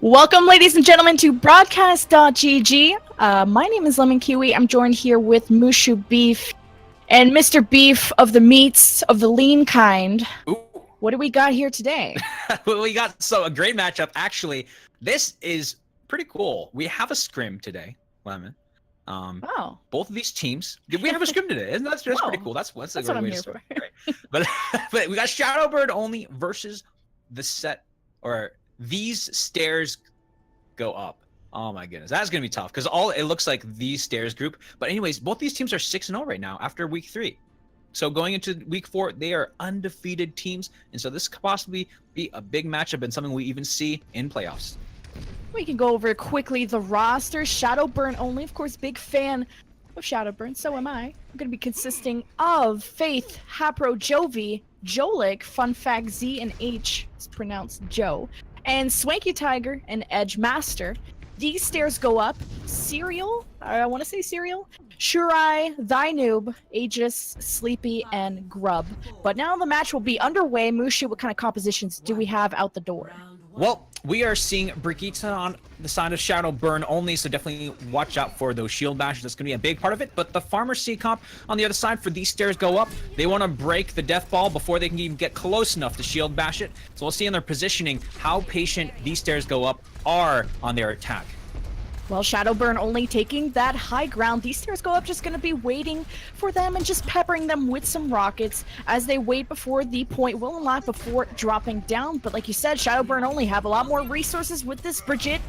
Welcome, ladies and gentlemen, to Broadcast.gg. My name is Lemon Kiwi. I'm joined here with Mushu Beef and Mr. Beef of the meats of the lean kind. Ooh. What do we got here today? We got a great matchup. Actually, this is pretty cool. We have a scrim today, Lemon. Oh. Both of these teams. We have a scrim today. Isn't that pretty cool? That's a great way to start. Right. But we got Shadowbird only versus the set or these stairs go up. Oh my goodness, that's gonna be tough because it looks like these stairs group. But anyways, both these teams are 6-0 right now after week 3. So going into week 4, they are undefeated teams, and so this could possibly be a big matchup and something we even see in playoffs. We can go over quickly the roster. Shadowburn only, of course, big fan of Shadowburn. So am I. I'm going to be consisting of Faith, Hapro, Jovi, Jolik, Fun Fact Z, and H is pronounced Joe, and Swanky Tiger and Edge Master. These stairs go up. Serial, I want to say Serial, Shurai, Thy Noob, Aegis, Sleepy, and Grub. But now the match will be underway. Mushu, what kind of compositions do we have out the door? Well, we are seeing Brigitte on the side of Shadowburn only, so definitely watch out for those shield bashes. That's going to be a big part of it. But the Farmer C-Comp on the other side, for these stairs go up, they want to break the Death Ball before they can even get close enough to shield bash it. So we'll see in their positioning how patient these stairs go up are on their attack. Well, Shadowburn only taking that high ground. These stairs go up, just going to be waiting for them and just peppering them with some rockets as they wait before the point will unlock before dropping down. But like you said, Shadowburn only have a lot more resources with this Brigitte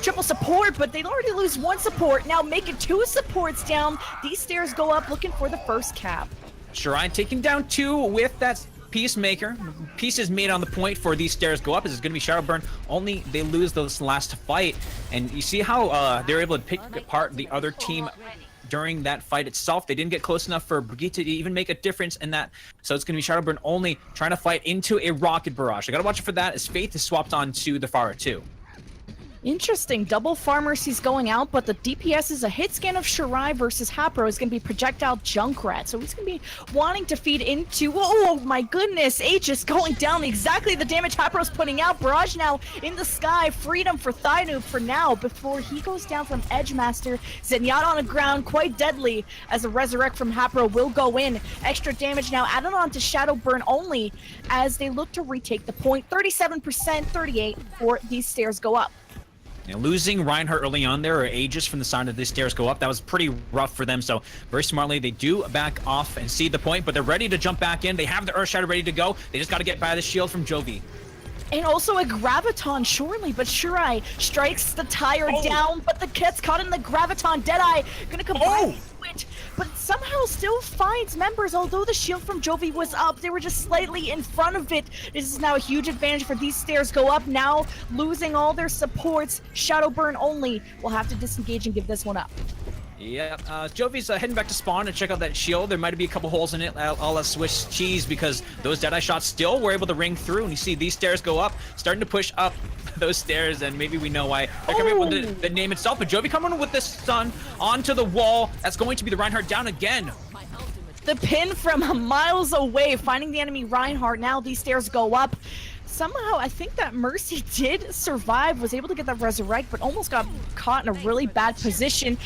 triple support, but they'd already lose one support. Now making 2 supports down. These stairs go up looking for the first cap. Shrine taking down 2 with that Peacemaker. Pieces made on the point for these stairs go up. This is going to be Shadowburn. Only they lose this last fight. And you see how they're able to pick apart the other team during that fight itself. They didn't get close enough for Brigitte to even make a difference in that. So it's going to be Shadowburn only trying to fight into a rocket barrage. I got to watch it for that as Faith is swapped on to the Pharah too. Interesting. Double Farmers he's going out, but the DPS is a hit scan of Shirai versus Hapro is going to be projectile Junkrat. So he's going to be wanting to feed into... Oh my goodness! Aegis going down exactly the damage Hapro's putting out. Barrage now in the sky. Freedom for Thigh Noob for now before he goes down from Edge Master. Zenyatta on the ground, quite deadly as a Resurrect from Hapro will go in. Extra damage now added on to Shadowburn only as they look to retake the point. 37%, 38 for these stairs go up. Now, losing Reinhardt early on there, or Aegis from the side of the stairs go up, that was pretty rough for them. So very smartly, they do back off and see the point, but they're ready to jump back in. They have the Earth Shatter ready to go. They just got to get by the shield from Jovi. And also a Graviton, surely, but Shurai strikes the tire down, but the gets caught in the Graviton. Deadeye gonna combine it, but somehow still finds members, although the shield from Jovi was up. They were just slightly in front of it. This is now a huge advantage for these stairs go up, now losing all their supports. Shadowburn only will have to disengage and give this one up. Yeah, Jovi's heading back to spawn to check out that shield. There might be a couple holes in it, all that Swiss cheese, because those Deadeye shots still were able to ring through. And you see these stairs go up, starting to push up those stairs, and maybe we know why. They're coming up with the name itself, but Jovi coming with this stun onto the wall. That's going to be the Reinhardt down again. The pin from miles away, finding the enemy Reinhardt. Now these stairs go up. Somehow, I think that Mercy did survive, was able to get that Resurrect, but almost got caught in a really bad position.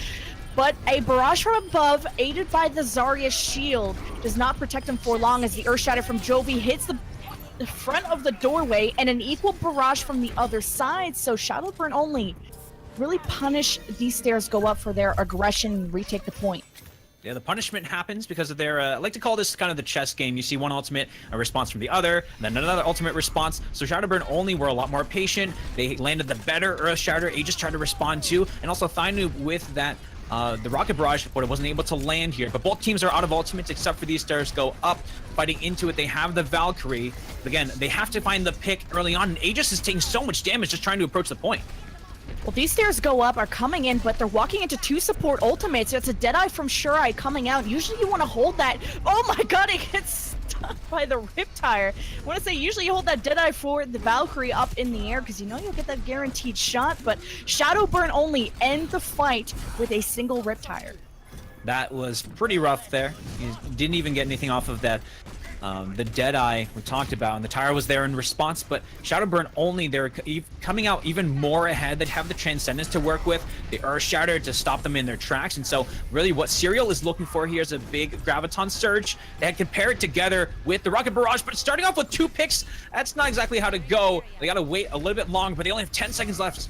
But a barrage from above, aided by the Zarya shield, does not protect him for long as the Earth Shatter from Jovi hits the front of the doorway, and an equal barrage from the other side. So Shadowburn only really punish these stairs go up for their aggression and retake the point. Yeah, the punishment happens because of their, I like to call this kind of the chess game. You see one ultimate, a response from the other, then another ultimate response. So Shadowburn only were a lot more patient. They landed the better Earth Shatter. Aegis tried to respond too, and also Thigh Noob with that the rocket barrage, but it wasn't able to land here. But both teams are out of ultimates except for these stairs go up, fighting into it. They have the Valkyrie. Again, they have to find the pick early on, and Aegis is taking so much damage just trying to approach the point. Well, these stairs go up, are coming in, but they're walking into 2 support ultimates. It's a Deadeye from Shurai coming out. Usually you want to hold that. Oh my god, it gets stuck by the Riptire. I want to say usually you hold that Deadeye for the Valkyrie up in the air because you know you'll get that guaranteed shot, but Shadowburn only end the fight with a single Riptire. That was pretty rough there. He didn't even get anything off of that the Deadeye we talked about, and the Tire was there in response, but Shadowburn only, they're coming out even more ahead. They have the Transcendence to work with, the Earth Shatter to stop them in their tracks, and so really what Serial is looking for here is a big Graviton Surge. They had compare it together with the Rocket Barrage, but starting off with 2 picks, that's not exactly how to go. They gotta wait a little bit long, but they only have 10 seconds left.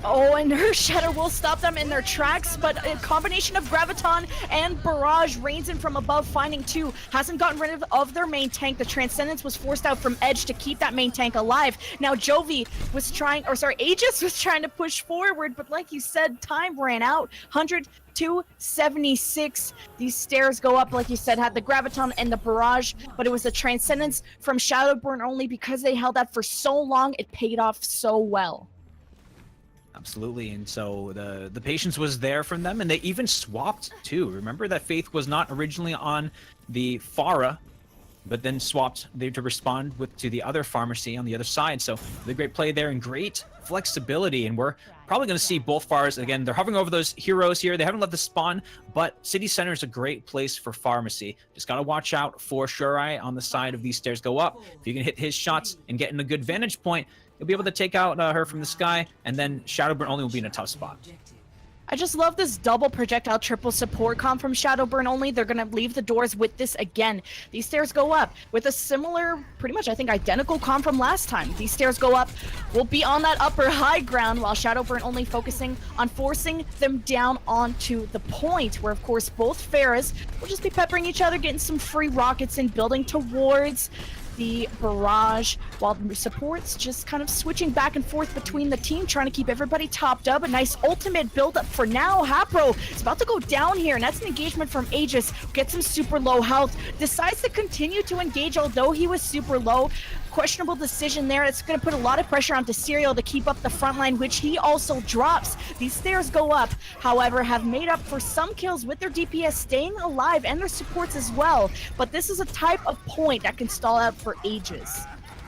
Oh, and her Shadow will stop them in their tracks, but a combination of Graviton and Barrage rains in from above, finding 2. Hasn't gotten rid of their main tank. The Transcendence was forced out from Edge to keep that main tank alive. Now Jovi was trying, or sorry, Aegis was trying to push forward, but like you said, time ran out. 100-76. These stairs go up, like you said, had the Graviton and the Barrage, but it was the Transcendence from Shadowburn only. Because they held that for so long, it paid off so well. Absolutely, and so the patience was there from them, and they even swapped too. Remember that Faith was not originally on the Pharah, but then swapped there to respond to the other pharmacy on the other side. So the great play there and great flexibility, and we're probably going to see both Pharahs again. They're hovering over those heroes here. They haven't let the spawn, but City Center is a great place for pharmacy. Just got to watch out for Shurai on the side of these stairs go up. If you can hit his shots and get in a good vantage point, you'll be able to take out her from the sky, and then Shadowburn only will be in a tough spot. I just love this double projectile triple support comp from Shadowburn only. They're going to leave the doors with this again. These stairs go up with a similar, pretty much I think identical comp from last time. These stairs go up, will be on that upper high ground, while Shadowburn only focusing on forcing them down onto the point, where of course both Pharahs will just be peppering each other, getting some free rockets and building towards the Barrage, while the supports just kind of switching back and forth between the team, trying to keep everybody topped up. A nice ultimate build up for now. Hapro is about to go down here, and that's an engagement from Aegis. Gets him super low health, decides to continue to engage, although he was super low. Questionable decision there. It's going to put a lot of pressure onto Serial to keep up the front line, which he also drops. These stairs go up, however, have made up for some kills with their DPS staying alive and their supports as well. But this is a type of point that can stall out for ages.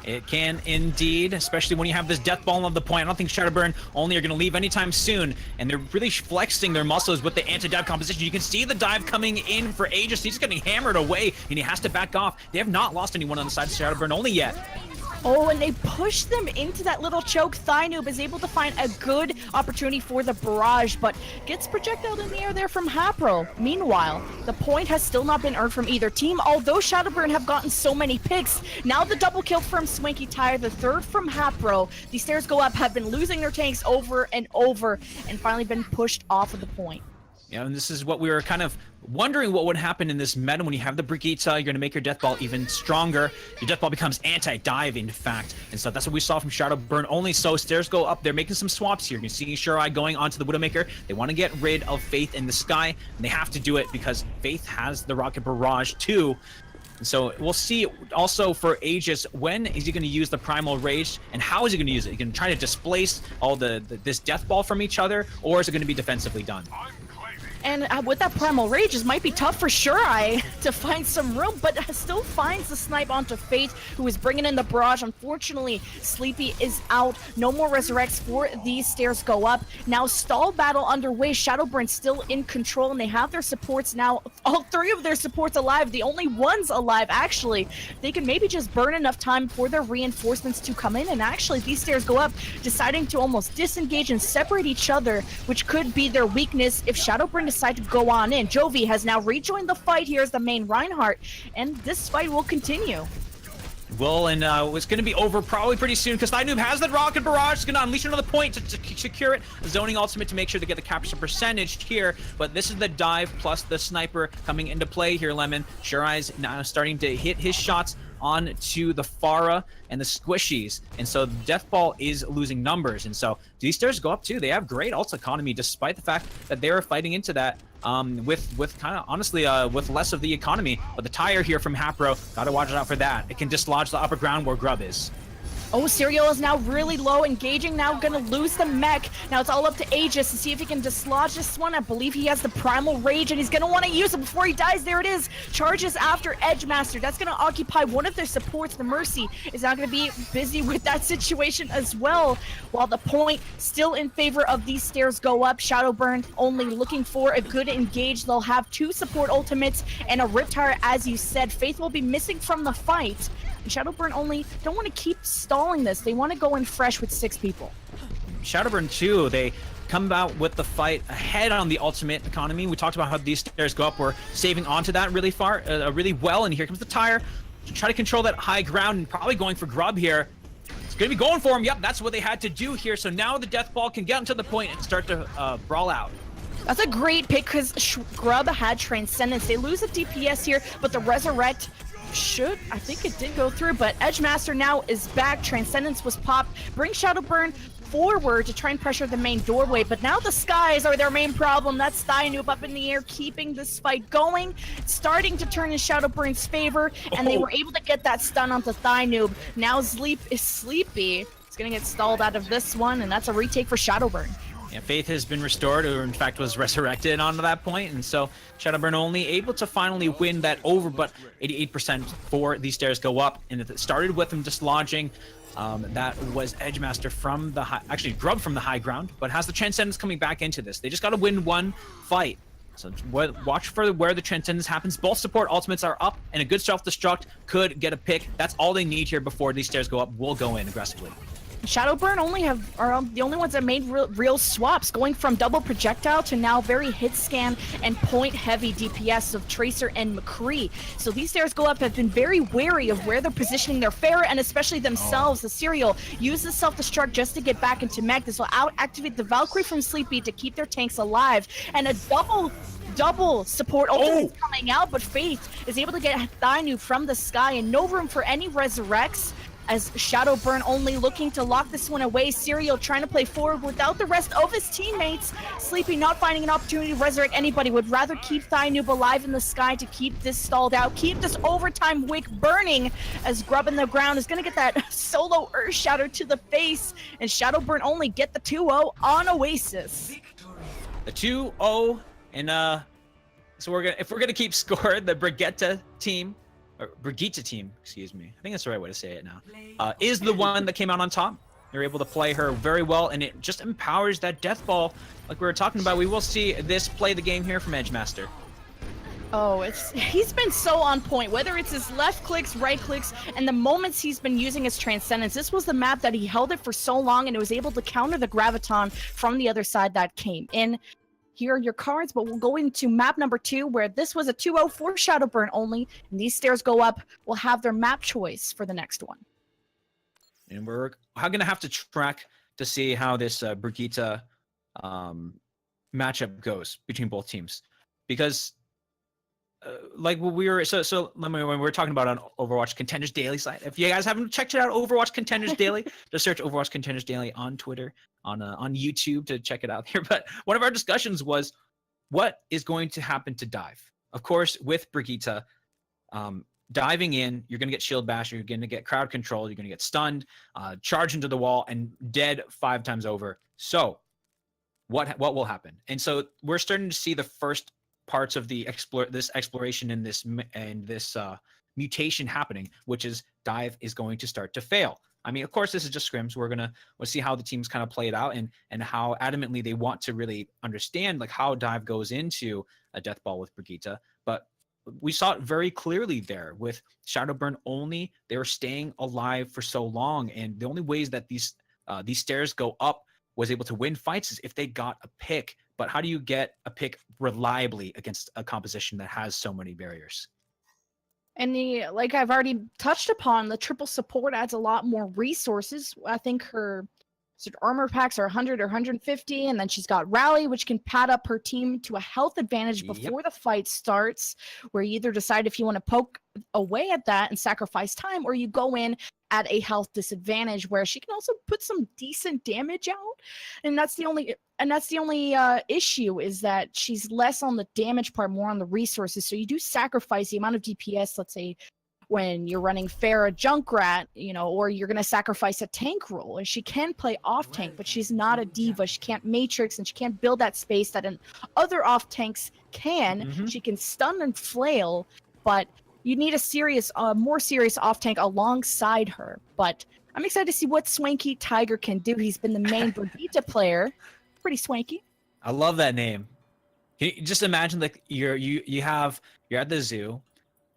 It can indeed, especially when you have this death ball on the point. I don't think Shadowburn only are going to leave anytime soon, and they're really flexing their muscles with the anti-dive composition. You can see the dive coming in for Aegis. He's getting hammered away, and he has to back off. They have not lost anyone on the side of Shadowburn only yet. Oh, and they push them into that little choke. Thynoob is able to find a good opportunity for the Barrage, but gets projectile in the air there from Hapro. Meanwhile, the point has still not been earned from either team, although Shadowburn have gotten so many picks. Now the double kill from Swanky Tire, the third from Hapro. These stairs go up, have been losing their tanks over and over, and finally been pushed off of the point. Yeah, and this is what we were kind of wondering what would happen in this meta. When you have the Brigitte, you're going to make your Death Ball even stronger. Your Death Ball becomes anti-dive, in fact. And so that's what we saw from Shadowburn only. So stairs go up. They're making some swaps here. You can see Shurai going onto the Widowmaker. They want to get rid of Faith in the sky, and they have to do it because Faith has the Rocket Barrage too. And so we'll see also for Aegis, when is he going to use the Primal Rage, and how is he going to use it? He can try to displace all this Death Ball from each other, or is it going to be defensively done? And with that Primal Rage, it might be tough for Shurai to find some room, but still finds the snipe onto Faith, who is bringing in the Barrage. Unfortunately, Sleepy is out. No more resurrects for these stairs go up. Now stall battle underway. Shadowburn still in control, and they have their supports now. All 3 of their supports alive. The only ones alive, actually. They can maybe just burn enough time for their reinforcements to come in, and actually these stairs go up, deciding to almost disengage and separate each other, which could be their weakness if Shadowburn decide to go on in. Jovi has now rejoined the fight here as the main Reinhardt, and this fight will continue. Well, and it's going to be over probably pretty soon, because Thynoob has that Rocket Barrage. It's going to unleash another point to secure it. Zoning ultimate to make sure to get the capture percentage here. But this is the dive plus the sniper coming into play here, Lemon. Shurai's now starting to hit his shots onto the Pharah and the Squishies. And so Death Ball is losing numbers. And so these stairs go up too. They have great ult economy, despite the fact that they are fighting into that with kind of honestly with less of the economy. But the Tire here from Hapro, gotta watch out for that. It can dislodge the upper ground where Grub is. Oh, Serial is now really low, engaging, now gonna lose the mech. Now it's all up to Aegis to see if he can dislodge this one. I believe he has the Primal Rage, and he's gonna want to use it before he dies. There it is. Charges after Edgemaster. That's gonna occupy one of their supports. The Mercy is now gonna be busy with that situation as well. While the point still in favor of these stairs go up. Shadowburn only looking for a good engage. They'll have 2 support ultimates and a Riptire, as you said. Faith will be missing from the fight. And Shadowburn only don't want to keep stalling this. They want to go in fresh with 6 people. Shadowburn too, they come out with the fight ahead on the ultimate economy. We talked about how these stairs go up. We're saving onto that really well, and here comes the tire to try to control that high ground and probably going for Grub here. It's going to be going for him. Yep, that's what they had to do here. So now the Death Ball can get into the point and start to brawl out. That's a great pick because Grub had Transcendence. They lose the DPS here, but the Resurrect I think it did go through, but Edgemaster now is back. Transcendence was popped. Bring Shadowburn forward to try and pressure the main doorway, but now the skies are their main problem. That's Thynoob up in the air, keeping this fight going, starting to turn in Shadowburn's favor, and they were able to get that stun onto Thynoob. Now Sleep is sleepy. It's gonna get stalled out of this one, and that's a retake for Shadowburn. Yeah, Faith has been restored, or in fact was resurrected onto that point, and so Shadowburn only able to finally win that over, but 88% for these stairs go up, and it started with them dislodging. That was Edgemaster from the high, actually Grub from the high ground, but has the Transcendence coming back into this. They just got to win one fight. So watch for where the Transcendence happens. Both support ultimates are up, and a good self-destruct could get a pick. That's all they need here before these stairs go up. We'll go in aggressively. Shadowburn are the only ones that made real swaps, going from double projectile to now very hit scan and point heavy DPS of Tracer and McCree. So these stairs go up have been very wary of where they're positioning their Pharah and especially themselves. The Serial uses self-destruct just to get back into mech. This will activate the Valkyrie from Sleepy to keep their tanks alive, and a double support ultimate coming out, but Faith is able to get Thynoob from the sky and no room for any resurrects. As Shadowburn only looking to lock this one away. Serial trying to play forward without the rest of his teammates. Sleepy not finding an opportunity to resurrect anybody. Would rather keep Thynoob alive in the sky to keep this stalled out. Keep this overtime wick burning, as Grub in the ground is going to get that solo Earth Shatter to the face. And Shadowburn only get the 2-0 on Oasis. The 2-0, and so if we're gonna keep score, the Brigitte team, excuse me, I think that's the right way to say it now, is the one that came out on top. They're able to play her very well, and it just empowers that Death Ball like we were talking about. We will see this play the game here from Edgemaster. Oh, he's been so on point, whether it's his left clicks, right clicks, and the moments he's been using his Transcendence. This was the map that he held it for so long, and it was able to counter the Graviton from the other side that came in. Here are your cards, but we'll go into map number 2, where this was a 2-0 for Shadowburn only, and these stairs go up. We'll have their map choice for the next one. And we're going to have to track to see how this Brigitte matchup goes between both teams, because like when we were when we were talking about on Overwatch Contenders Daily site, if you guys haven't checked it out, Overwatch Contenders Daily, just search Overwatch Contenders Daily on Twitter, on YouTube to check it out here. But one of our discussions was what is going to happen to Dive. Of course, with Brigitte, diving in, you're going to get shield bash, you're going to get crowd control, you're going to get stunned, charge into the wall, and dead 5 times over. So what will happen? And so we're starting to see the first parts of the exploration and this mutation happening, which is Dive is going to start to fail. I mean, of course, this is just Scrim, so we'll see how the teams kind of play it out and how adamantly they want to really understand like how Dive goes into a death ball with Brigitte. But we saw it very clearly there with Shadowburn only. They were staying alive for so long, and the only ways that these stairs go up was able to win fights is if they got a pick. But how do you get a pick reliably against a composition that has so many barriers? And like I've already touched upon, the triple support adds a lot more resources. I think her armor packs are 100 or 150, and then she's got Rally, which can pad up her team to a health advantage before the fight starts, where you either decide if you want to poke away at that and sacrifice time, or you go in at a health disadvantage where she can also put some decent damage out. And that's the only issue, is that she's less on the damage part, more on the resources. So you do sacrifice the amount of DPS, let's say, when you're running Pharah Junkrat, you know, or you're going to sacrifice a tank role. And she can play off tank, but she's not a diva. She can't matrix and she can't build that space that other off tanks can. She can stun and flail, but you need a more serious off tank alongside her. But I'm excited to see what Swanky Tiger can do. He's been the main Brigitte player. Pretty swanky. I love that name. Can you just imagine, like, you're at the zoo,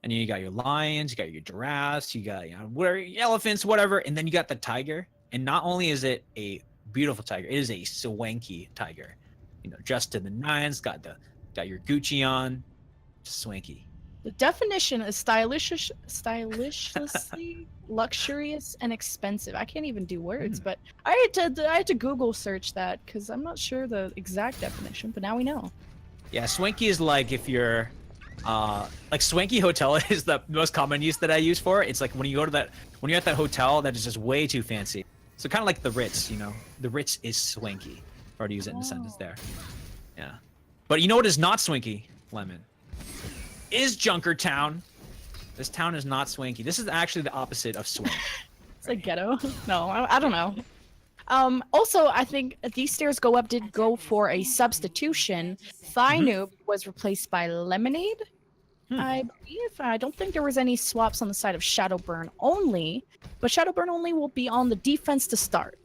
and you got your lions, you got your giraffes, you got, you know, whatever, elephants, whatever, and then you got the tiger. And not only is it a beautiful tiger, it is a swanky tiger. You know, dressed to the nines, got your Gucci on, swanky. The definition is stylishly luxurious and expensive. I can't even do words, but I had to Google search that because I'm not sure the exact definition, but now we know. Yeah, swanky is like if you're like swanky hotel is the most common use that I use for it. It's like when you're at that hotel that is just way too fancy. So kind of like the Ritz, you know, the Ritz is swanky. I've already used it in a sentence there. Yeah, but you know what is not swanky, Lemon? Is Junkertown. This town is not swanky. This is actually the opposite of swank. It's like ghetto. No, I don't know. Also, I think These Stairs Go Up did go for a substitution. Thigh Noob was replaced by Lemonade. I believe. I don't think there was any swaps on the side of Shadowburn only, but Shadowburn only will be on the defense to start.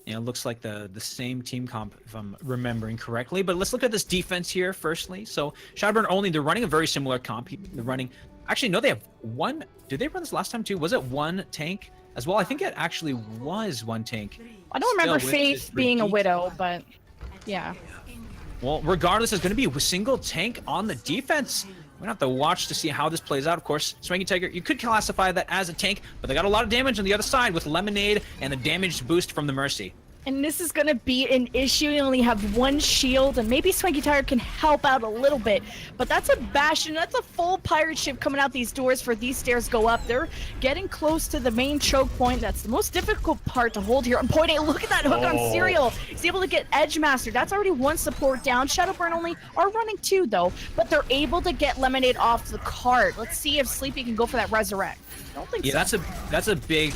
Yeah, it looks like the same team comp, if I'm remembering correctly. But let's look at this defense here firstly. So Shadowburn only, they're running a very similar comp. They're running, actually, no, they have one. Did they run this last time too? Was it one tank as well? I think it actually was one tank. I don't remember Faith being a widow, but yeah. Well, regardless, it's going to be a single tank on the defense. We're going to have to watch to see how this plays out. Of course, Swanky Tiger, you could classify that as a tank, but they got a lot of damage on the other side with Lemonade and the damage boost from the Mercy. And this is going to be an issue. You only have one shield, and maybe Swanky Tiger can help out a little bit. But that's a Bastion. That's a full pirate ship coming out these doors for These Stairs Go Up. They're getting close to the main choke point. That's the most difficult part to hold here. I'm pointing. Look at that hook on Serial. He's able to get Edge Master. That's already one support down. Shadowburn only are running two, though. But they're able to get Lemonade off the cart. Let's see if Sleepy can go for that Resurrect. I don't think so. That's a big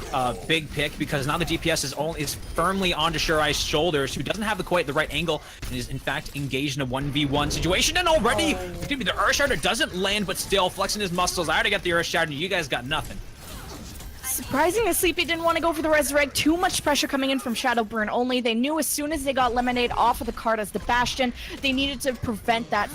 pick, because now the DPS is firmly onto Shurai's shoulders, who doesn't have quite the right angle and is in fact engaged in a 1v1 situation. And already the Earth Shatter doesn't land, but still flexing his muscles. I already got the Earth Shatter, you guys got nothing. Surprisingly, Sleepy didn't want to go for the Resurrect. Too much pressure coming in from Shadowburn only. They knew as soon as they got Lemonade off of the card as the Bastion, they needed to prevent that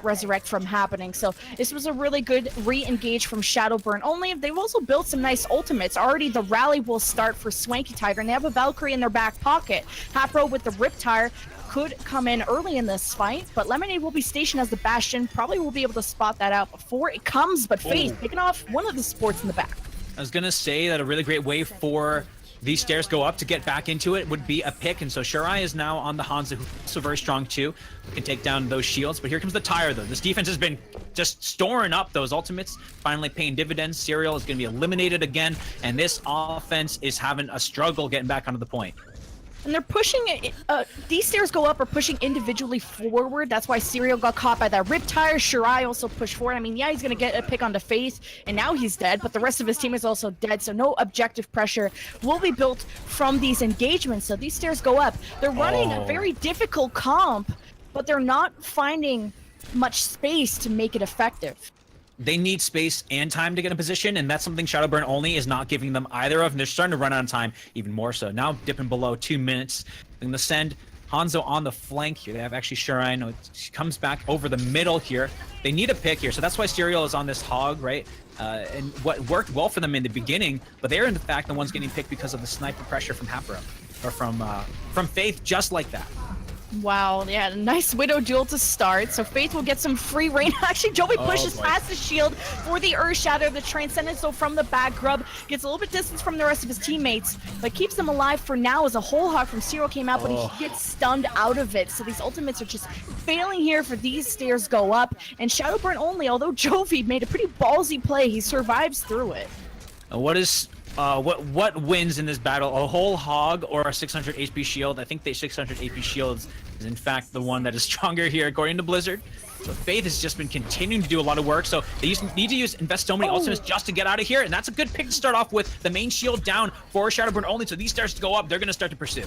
Resurrect from happening. So this was a really good re-engage from Shadowburn only. They've also built some nice ultimates. Already the rally will start for Swanky Tiger, and they have a Valkyrie in their back pocket. Hapro with the Riptire could come in early in this fight, but Lemonade will be stationed as the Bastion. Probably will be able to spot that out before it comes, but Faith picking off one of the supports in the back. I was gonna say that a really great way for These Stairs Go Up to get back into it would be a pick, and so Shurai is now on the Hanzo, who's also very strong too. Can take down those shields, but here comes the tire though. This defense has been just storing up those ultimates, finally paying dividends. Serial is gonna be eliminated again, and this offense is having a struggle getting back onto the point. And they're pushing These Stairs Go Up are pushing individually forward. That's why Serial got caught by that Riptire. Shirai also pushed forward. I mean, yeah, he's going to get a pick onto Faith, and now he's dead, but the rest of his team is also dead, so no objective pressure will be built from these engagements. So These Stairs Go Up. They're running a very difficult comp, but they're not finding much space to make it effective. They need space and time to get in position, and that's something Shadowburn only is not giving them either of, and they're starting to run out of time even more so. Now dipping below 2 minutes. They're going to send Hanzo on the flank here. They have actually Shurai. No, she comes back over the middle here. They need a pick here, so that's why Serial is on this hog, right? And what worked well for them in the beginning, but they're in fact the ones getting picked because of the sniper pressure from Hapro, or from Faith, just like that. Wow, yeah, nice Widow duel to start. So Faith will get some free reign. Actually, Joey pushes past the shield for the Earth Shatter. The Transcendence, so from the back grub, gets a little bit distance from the rest of his teammates, but keeps them alive for now as a whole hog from Serial came out, but he gets stunned out of it. So these ultimates are just failing here for These Stairs Go Up. And Shadowburn only, although Jovi made a pretty ballsy play, he survives through it. What wins in this battle? A whole hog or a 600 HP shield? I think the 600 HP shield is in fact the one that is stronger here, according to Blizzard. So Faith has just been continuing to do a lot of work. So they need to invest so many ultimates just to get out of here. And that's a good pick to start off with. The main shield down for Shadowburn only. So these stars to go up, they're going to start to pursue.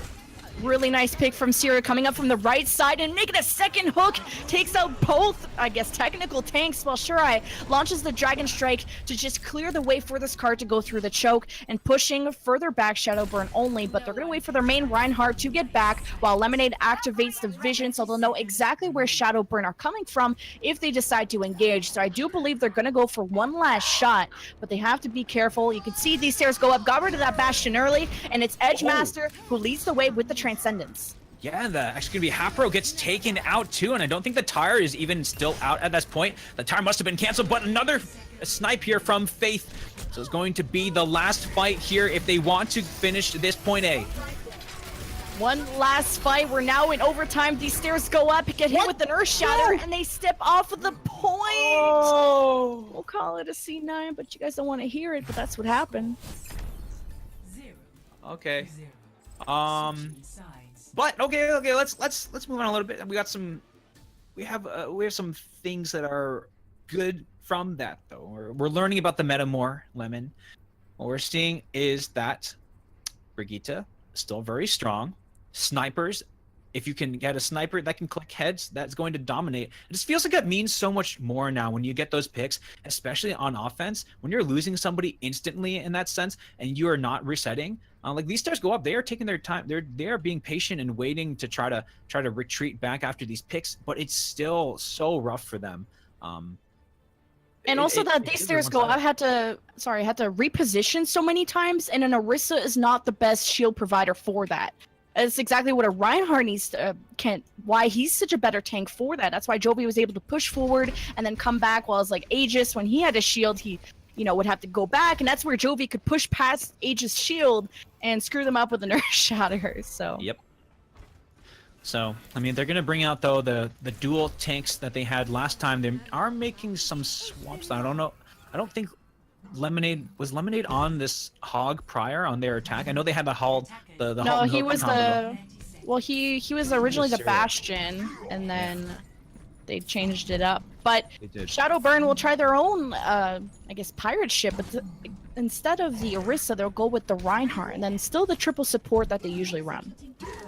Really nice pick from Sierra coming up from the right side and making a second hook. Takes out both, I guess, technical tanks while Shirai launches the Dragon Strike to just clear the way for this card to go through the choke and pushing further back Shadowburn only. But they're going to wait for their main Reinhardt to get back while Lemonade activates the vision so they'll know exactly where Shadowburn are coming from if they decide to engage. So I do believe they're going to go for one last shot, but they have to be careful. You can see these stairs go up, got rid of that Bastion early, and it's Edgemaster who leads the way with the Transcendence. Yeah, the actually gonna be Hapro gets taken out too, and I don't think the tire is even still out at this point. The tire must have been canceled, but another snipe here from Faith. So it's going to be the last fight here if they want to finish this point A. One last fight. We're now in overtime. These stairs go up, get hit with an Earth Shatter, and they step off of the point. We'll call it a C9, but you guys don't want to hear it, but that's what happened. Okay. But okay, let's move on a little bit. We have some things that are good from that though. We're learning about the meta more, Lemon. What we're seeing is that Brigitte is still very strong. Snipers, if you can get a sniper that can click heads, that's going to dominate. It just feels like it means so much more now when you get those picks, especially on offense. When you're losing somebody instantly in that sense, and you are not resetting, like these stars go up, they are taking their time. They are being patient and waiting to try to retreat back after these picks, but it's still so rough for them. And also that these stairs go, I had to reposition so many times, and an Orisa is not the best shield provider for that. It's exactly what a Reinhardt needs to, why he's such a better tank for that. That's why Jovi was able to push forward and then come back, while it's like Aegis, when he had a shield, he, would have to go back, and that's where Jovi could push past Aegis' shield and screw them up with an Earth Shatter, so. Yep. So, I mean, they're going to bring out, though, the dual tanks that they had last time. They are making some swaps. I don't know. I don't think was Lemonade on this Hog prior on their attack? I know they had the Hog. No, he was he was originally the Bastion, and then they changed it up. But Shadowburn will try their own, I guess, pirate ship, but instead of the Orisa, they'll go with the Reinhardt, and then still the triple support that they usually run.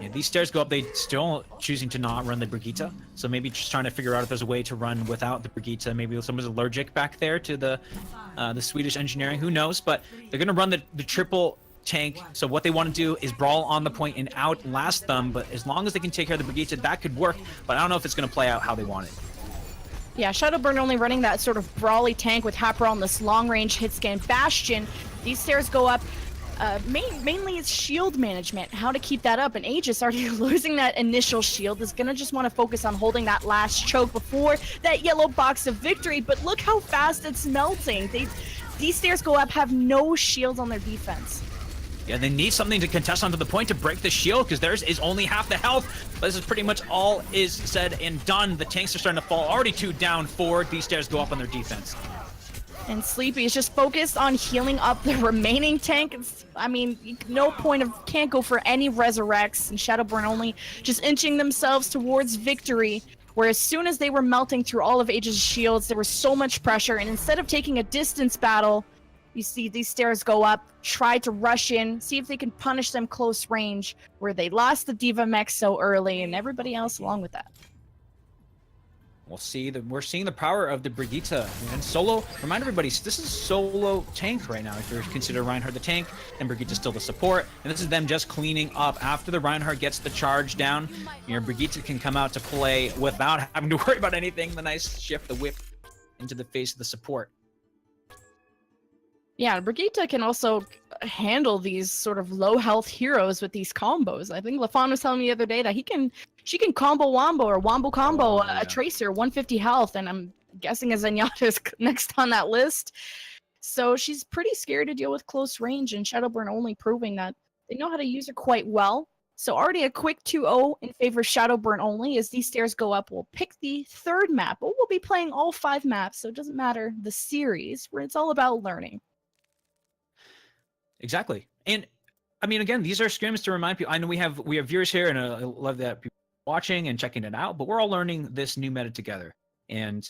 Yeah, these stairs go up, they still choosing to not run the Brigitte, so maybe just trying to figure out if there's a way to run without the Brigitte. Maybe someone's allergic back there to the Swedish engineering, who knows, but they're going to run the triple tank, so what they want to do is brawl on the point and outlast them, but as long as they can take care of the Brigitte, that could work, but I don't know if it's going to play out how they want it. Yeah, Shadowburn only running that sort of brawly tank with Happer on this long-range hit scan Bastion. These stairs go up. Mainly it's shield management, how to keep that up, and Aegis already losing that initial shield is gonna just want to focus on holding that last choke before that yellow box of victory, but look how fast it's melting. These stairs go up, have no shields on their defense. Yeah, they need something to contest onto the point to break the shield, because theirs is only half the health. But this is pretty much all is said and done. The tanks are starting to fall. Already 2 down, 4. These stairs go up on their defense. And Sleepy is just focused on healing up the remaining tank. I mean, can't go for any resurrects, and Shadowburn only just inching themselves towards victory. Where as soon as they were melting through all of Aegis' shields, there was so much pressure, and instead of taking a distance battle, you see these stairs go up, try to rush in, see if they can punish them close range, where they lost the Diva mech so early, and everybody else along with that. We'll see we're seeing the power of the Brigitte and solo. Remind everybody, this is solo tank right now. If you consider Reinhardt the tank and Brigitte still the support, and this is them just cleaning up after the Reinhardt gets the charge down. Your Brigitte can come out to play without having to worry about anything. The nice shift, the whip into the face of the support. Yeah, Brigitte can also handle these sort of low health heroes with these combos. I think LaFawn was telling me the other day that she can combo wombo or wombo combo a Tracer, 150 health, and I'm guessing a Zenyatta's next on that list. So she's pretty scared to deal with close range, and Shadowburn only proving that they know how to use her quite well. So already a quick 2-0 in favor of Shadowburn only. As these stairs go up, we'll pick the third map, but we'll be playing all 5 maps, so it doesn't matter the series, where it's all about learning. Exactly. And I mean, again, these are scrims to remind people. I know we have viewers here, and I love that people are watching and checking it out, but we're all learning this new meta together. And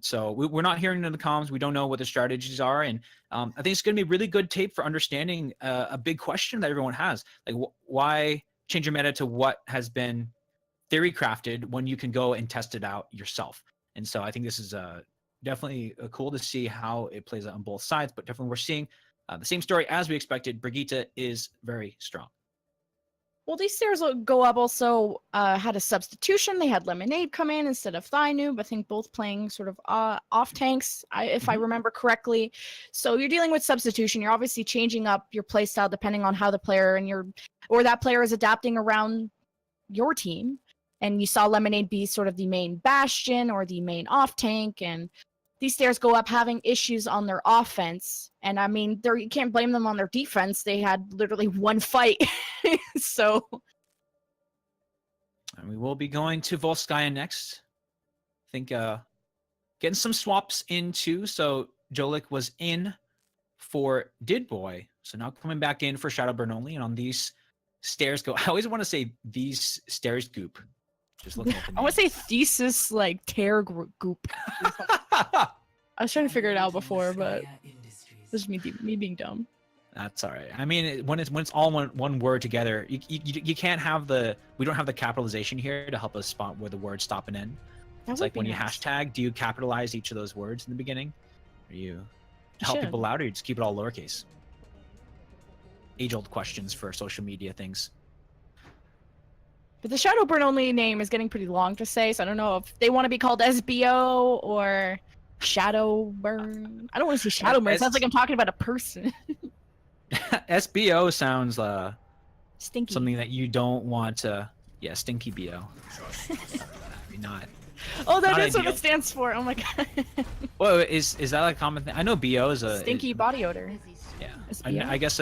so we're not hearing in the comms. We don't know what the strategies are. And I think it's going to be really good tape for understanding a big question that everyone has. Like, why change your meta to what has been theory crafted when you can go and test it out yourself? And so I think this is definitely cool to see how it plays out on both sides. But definitely we're seeing the same story as we expected. Brigitte is very strong. Well, these stairs will go up also had a substitution. They had Lemonade come in instead of Thynoob. I think both playing sort of off tanks, if I remember correctly. So you're dealing with substitution. You're obviously changing up your playstyle depending on how the player or that player is adapting around your team. And you saw Lemonade be sort of the main bastion or the main off tank, and these stairs go up having issues on their offense. And I mean, you can't blame them on their defense. They had literally one fight. So. And we will be going to Volskaya next. I think getting some swaps in too. So Jolik was in for Didboy. So now coming back in for Shadowburn only. And on these stairs go, I always want to say these stairs goop. Just looking at the I want to say thesis like tear goop. I was trying to figure it out before, but this is me being dumb. That's all right. I mean, when it's all one word together, you can't have we don't have the capitalization here to help us spot where the words stop and end. It's like when you hashtag, do you capitalize each of those words in the beginning? Or you help people out, or you just keep it all lowercase? Age-old questions for social media things. But the Shadowburn only name is getting pretty long to say, so I don't know if they want to be called SBO or Shadowburn. I don't want to say Shadowburn. It sounds like I'm talking about a person. SBO sounds stinky. Something that you don't want to. Yeah, stinky BO. Maybe not. Oh, that is what it stands for. Oh my god. Well, is that a common thing? I know BO is a stinky body odor. Yeah, I guess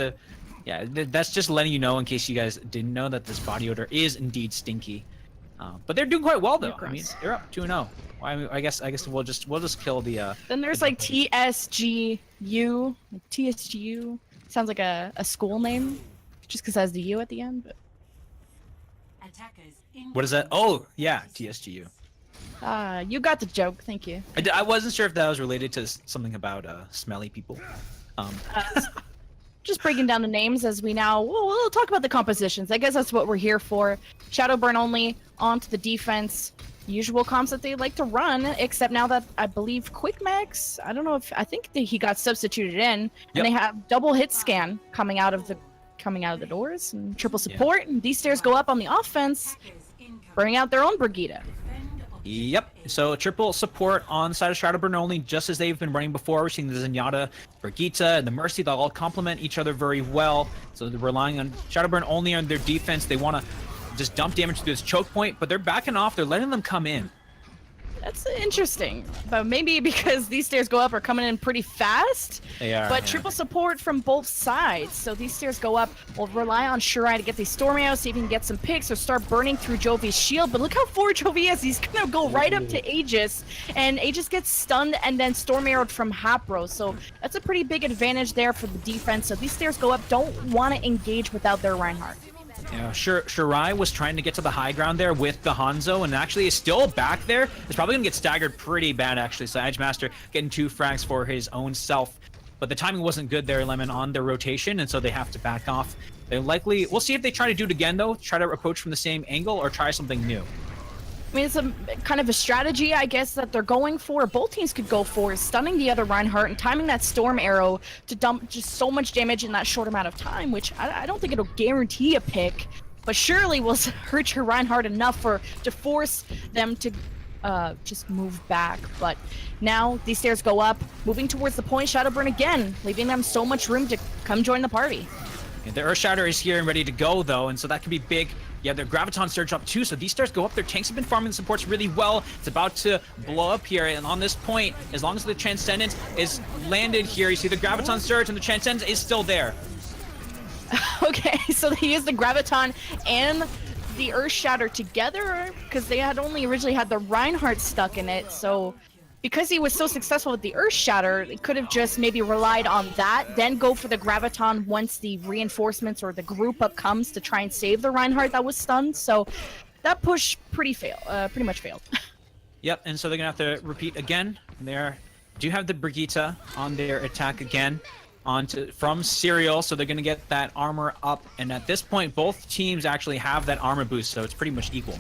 yeah, that's just letting you know in case you guys didn't know that this body odor is indeed stinky. But they're doing quite well though. I mean, they're up 2-0. Well, I guess we'll just kill the. Then there's like TSGU. TSGU sounds like a school name, just because it has the U at the end. But. What is that? Oh yeah, TSGU. You got the joke. Thank you. I wasn't sure if that was related to something about smelly people. Just breaking down the names as we'll talk about the compositions. I guess that's what we're here for. Shadowburn only onto the defense. Usual comps that they like to run, except now that I believe Quickmax, I think that he got substituted in, and they have double hit scan coming out of the doors and triple support, and these stairs go up on the offense, bringing out their own Brigitte. Yep. So triple support on the side of Shadowburn only, just as they've been running before. We're seeing the Zenyatta, Brigitte, and the Mercy. They'll all complement each other very well. So they're relying on Shadowburn only on their defense. They want to just dump damage to this choke point, but they're backing off. They're letting them come in. That's interesting, but maybe because these stairs go up are coming in pretty fast. They are. But triple support from both sides. So these stairs go up. We'll rely on Shirai to get these storm arrows, see if he can get some picks or start burning through Jovi's shield. But look how forward Jovi is. He's gonna go right up to Aegis, and Aegis gets stunned and then storm arrowed from Hapro. So that's a pretty big advantage there for the defense. So these stairs go up, don't want to engage without their Reinhardt. Yeah, Shirai was trying to get to the high ground there with the Hanzo, and actually is still back there. It's probably going to get staggered pretty bad, actually. So Edgemaster getting 2 frags for his own self. But the timing wasn't good there, Lemon, on their rotation, and so they have to back off. We'll see if they try to do it again, though. Try to approach from the same angle or try something new. I mean, it's a kind of a strategy, I guess, that they're going for. Both teams could go for is stunning the other Reinhardt and timing that storm arrow to dump just so much damage in that short amount of time, which I don't think it'll guarantee a pick, but surely will hurt your Reinhardt enough to force them to just move back. But now these stairs go up, moving towards the point. Shadowburn again, leaving them so much room to come join the party. Yeah, the Earthshatter is here and ready to go, though, and so that could be big. Yeah, their Graviton surge up too, so these stairs go up. Their tanks have been farming the supports really well. It's about to blow up here, and on this point, as long as the Transcendence is landed here, you see the Graviton surge, and the Transcendence is still there. Okay, so they used the Graviton and the Earthshatter together, because they had only originally had the Reinhardt stuck in it, so because he was so successful with the Earthshatter, they could have just maybe relied on that, then go for the Graviton once the reinforcements or the group up comes to try and save the Reinhardt that was stunned. So that push pretty much failed. Yep, and so they're gonna have to repeat again. They do have the Brigitte on their attack again, from Serial, so they're gonna get that armor up. And at this point, both teams actually have that armor boost, so it's pretty much equal.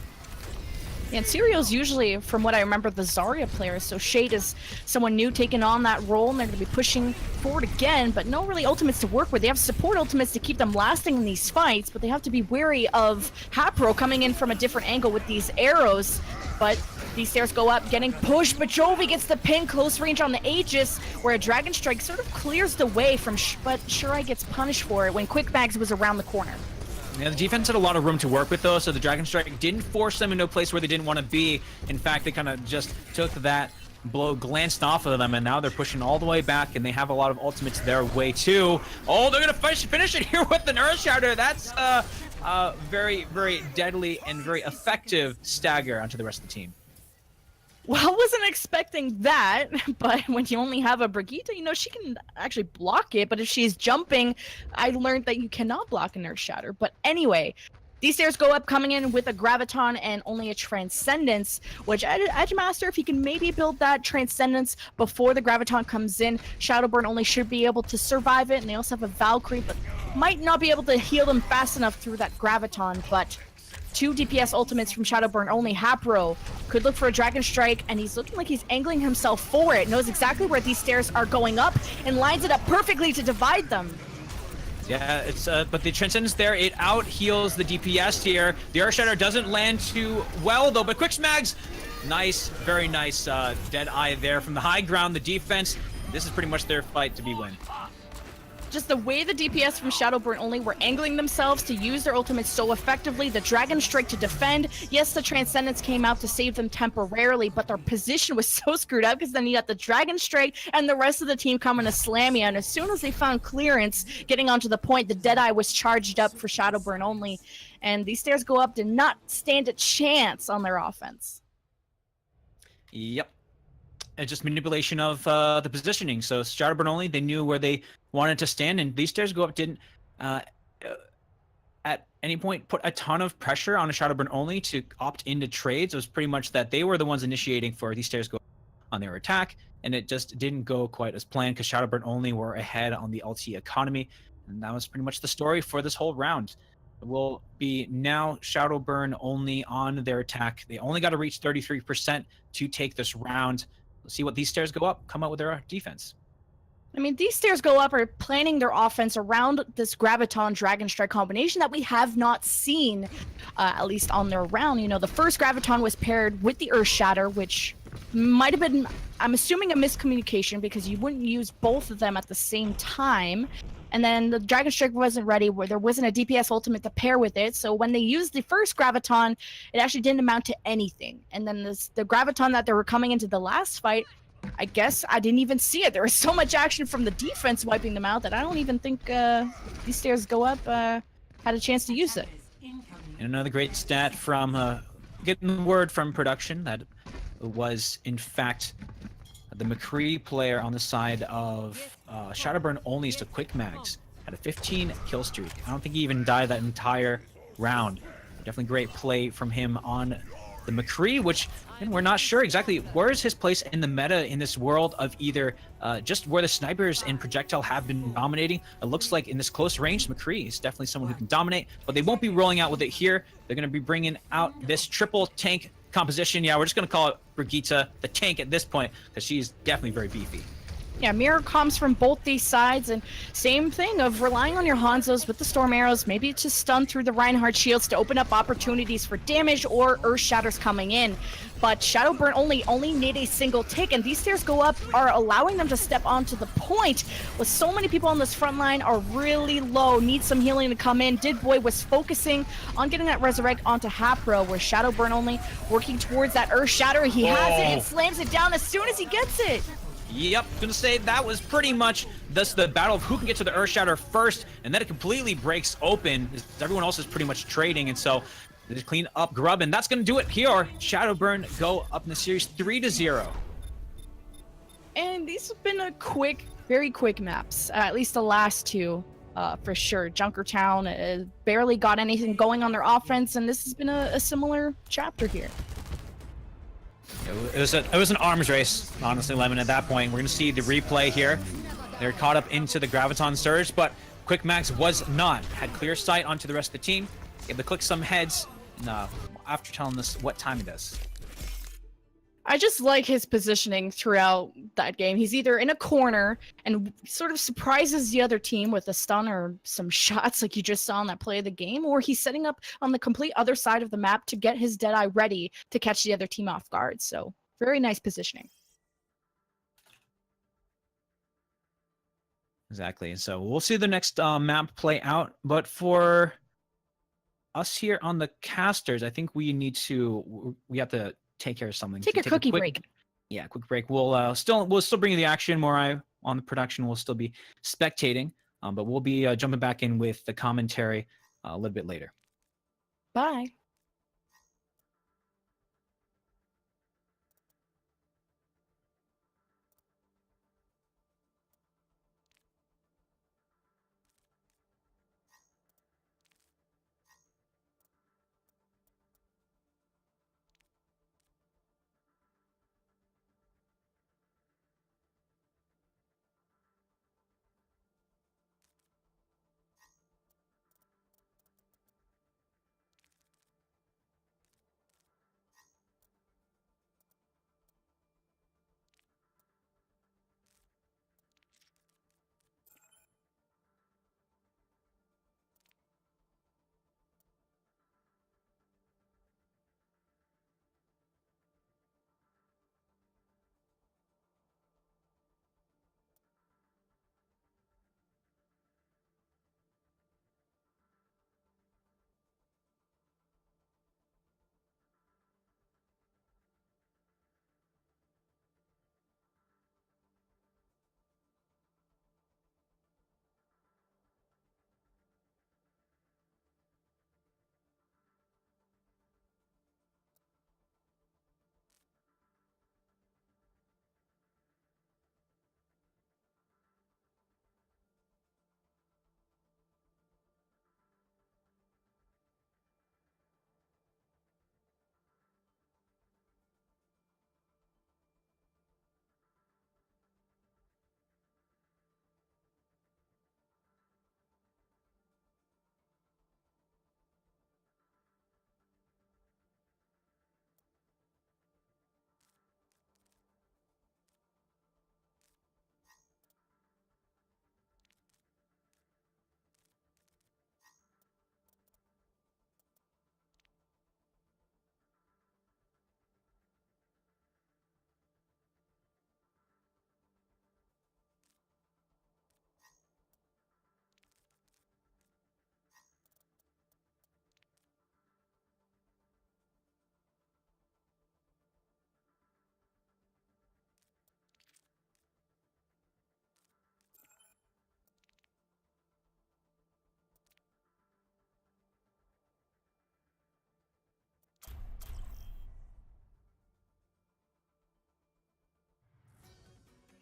And Serial's usually, from what I remember, the Zarya player, so Shade is someone new taking on that role, and they're going to be pushing forward again, but no really ultimates to work with. They have support ultimates to keep them lasting in these fights, but they have to be wary of Hapro coming in from a different angle with these arrows. But these stairs go up, getting pushed, but Jovi gets the pin close range on the Aegis, where a Dragon Strike sort of clears the way from but Shirai gets punished for it when Quick Mags was around the corner. Yeah, the defense had a lot of room to work with, though, so the Dragon Strike didn't force them into a place where they didn't want to be. In fact, they kind of just took that blow, glanced off of them, and now they're pushing all the way back, and they have a lot of ultimates their way, too. Oh, they're going to finish it here with an Earth Shatter. That's very, very deadly and very effective stagger onto the rest of the team. Well, I wasn't expecting that, but when you only have a Brigitte, you know, she can actually block it, but if she's jumping, I learned that you cannot block an Earth Shatter. But anyway, these stairs go up, coming in with a Graviton and only a Transcendence, which Edgemaster, if you can maybe build that Transcendence before the Graviton comes in, Shadowburn only should be able to survive it, and they also have a Valkyrie, but might not be able to heal them fast enough through that Graviton, but 2 DPS ultimates from Shadowburn only. Hapro could look for a Dragon Strike, and he's looking like he's angling himself for it. Knows exactly where these stairs are going up and lines it up perfectly to divide them. Yeah, it's but the Transcendence there, it out heals the DPS here. The Earth Shatter doesn't land too well though, but Quick Smags, nice, very nice dead eye there from the high ground. The defense, this is pretty much their fight to be win. Just the way the DPS from Shadowburn only were angling themselves to use their ultimates so effectively, the Dragon Strike to defend. Yes, the Transcendence came out to save them temporarily, but their position was so screwed up because then you got the Dragon Strike and the rest of the team coming to slam you. And as soon as they found clearance getting onto the point, the Deadeye was charged up for Shadowburn only. And these stairs go up, did not stand a chance on their offense. Yep. It's just manipulation of the positioning. So Shadowburn only, they knew where they wanted to stand, and these stairs go up didn't at any point put a ton of pressure on a Shadowburn only to opt into trades. It was pretty much that they were the ones initiating for these stairs go on their attack, and it just didn't go quite as planned because Shadowburn only were ahead on the LT economy, and that was pretty much the story for this whole round. It will be now Shadowburn only on their attack. They only got to reach 33% to take this round. We'll see what these stairs go up, come out with their defense. I mean, these stairs go up are planning their offense around this Graviton Dragon Strike combination that we have not seen, at least on their round. You know, the first Graviton was paired with the Earth Shatter, which might have been, I'm assuming, a miscommunication because you wouldn't use both of them at the same time. And then the Dragon Strike wasn't ready, where there wasn't a DPS ultimate to pair with it. So when they used the first Graviton, it actually didn't amount to anything. And then the Graviton that they were coming into the last fight, I guess I didn't even see it. There was so much action from the defense wiping them out that I don't even think these stairs go up had a chance to use it. And another great stat from getting the word from production that was, in fact, the McCree player on the side of Shadowburn only to Quick Mags had a 15 kill streak. I don't think he even died that entire round. Definitely great play from him on the McCree, which we're not sure exactly where is his place in the meta in this world of either just where the snipers and projectile have been dominating. It looks like in this close range, McCree is definitely someone who can dominate, but they won't be rolling out with it here. They're going to be bringing out this triple tank composition. Yeah, we're just going to call it Brigitte the tank at this point because she's definitely very beefy. Yeah, mirror comms from both these sides, and same thing of relying on your Hanzos with the Storm Arrows, maybe to stun through the Reinhardt shields to open up opportunities for damage or Earth Shatters coming in. But Shadowburn only need a single tick, and these stairs go up are allowing them to step onto the point. With so many people on this front line are really low, need some healing to come in. Didboy was focusing on getting that Resurrect onto Hapro, where Shadowburn only working towards that Earth Shatter. He has it and slams it down as soon as he gets it. Yep, gonna say that was pretty much the battle of who can get to the Earth Shatter first, and then it completely breaks open. Everyone else is pretty much trading, and so they just clean up Grub, and that's gonna do it here. Shadowburn go up in the series 3-0. And these have been very quick maps, at least the last two, for sure. Junkertown barely got anything going on their offense, and this has been a similar chapter here. It was an arms race, honestly, Lemon. At that point, we're gonna see the replay here. They're caught up into the Graviton Surge, but Quick Max was not. Had clear sight onto the rest of the team. Able to click some heads. No, after telling us what time it is. I just like his positioning throughout that game. He's either in a corner and sort of surprises the other team with a stun or some shots like you just saw in that play of the game, or he's setting up on the complete other side of the map to get his Deadeye ready to catch the other team off guard. So very nice positioning. Exactly. And so we'll see the next map play out. But for us here on the casters, I think we have to take care of something. Take a cookie break. Yeah, quick break. We'll still bring you the action. More on the production. We'll still be spectating, but we'll be jumping back in with the commentary a little bit later. Bye.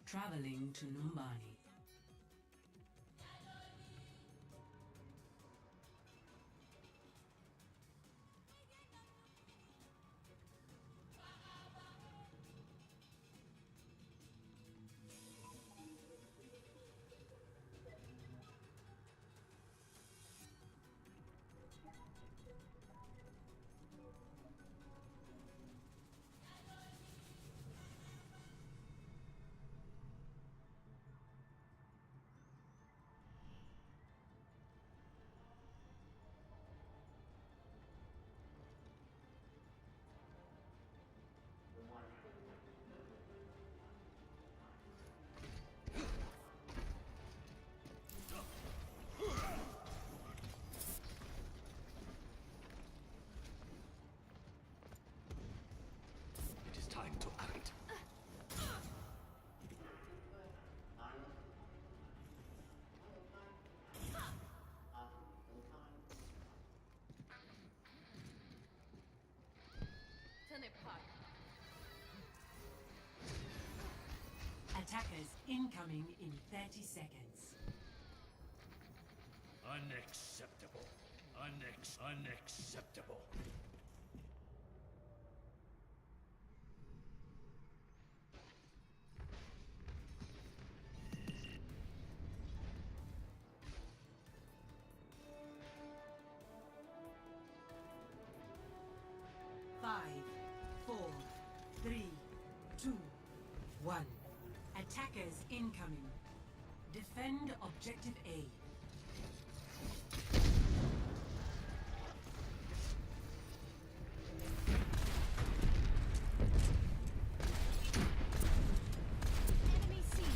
Traveling to Numbani. It is time to act. Attackers incoming in 30 seconds. Unacceptable. Unacceptable. 2, 1. Attackers incoming. Defend objective A. Enemy seen.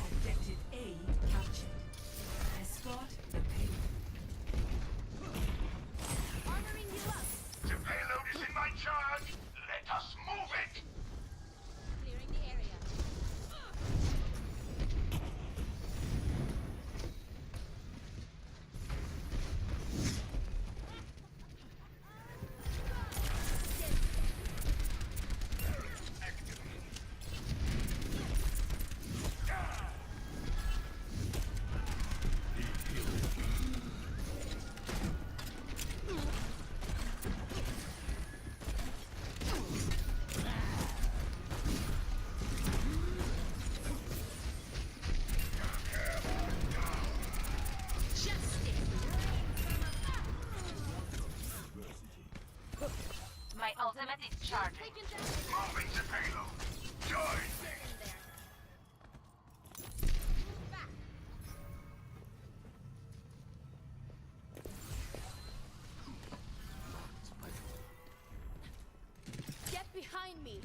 Objective A captured. Escort the payload. Armoring you up. The payload is in my charge. Let us move it. Clearing the area. My ultimate is charging. Taken down. Moving the payload. Join me. In there. Move back. Get behind me.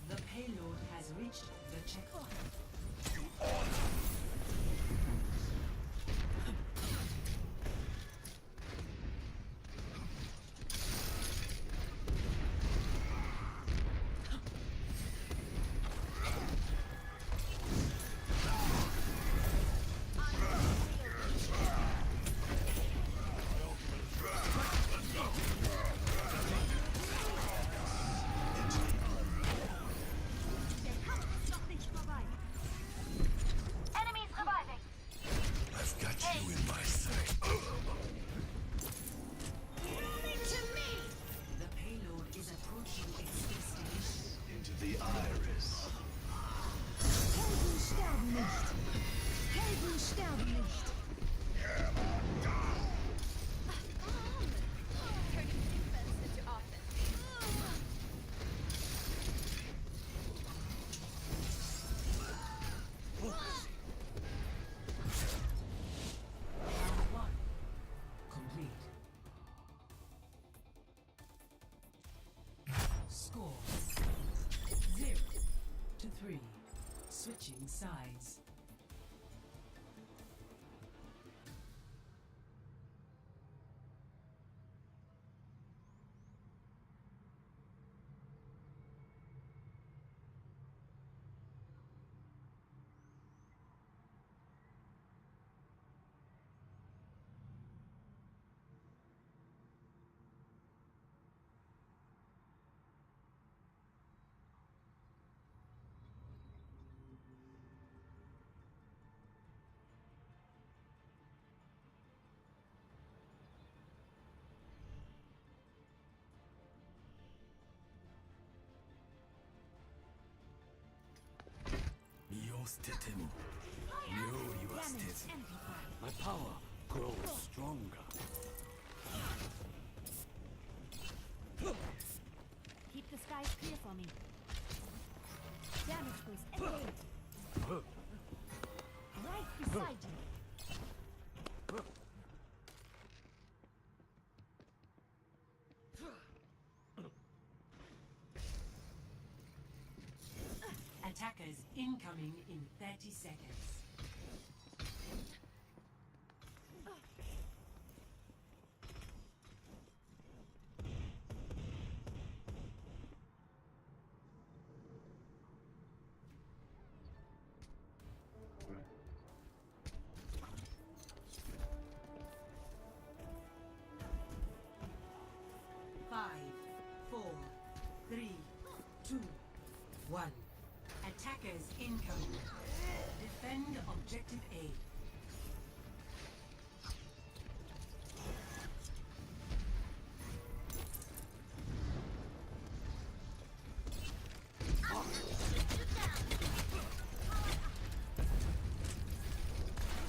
The payload has reached the checkpoint. Enemies reviving. I've got you in my sight. To me. The payload is approaching its destination. Into the iris. Helden sterben nicht. Helden sterben nicht. Turning defense into offense. Round 1. Complete. Score 0-3. Switching sides. My power grows stronger. Keep the skies clear for me. Damage boost engaged. Right beside you. Attackers incoming in 30 seconds. 2, 1. Attackers incoming. Defend objective A.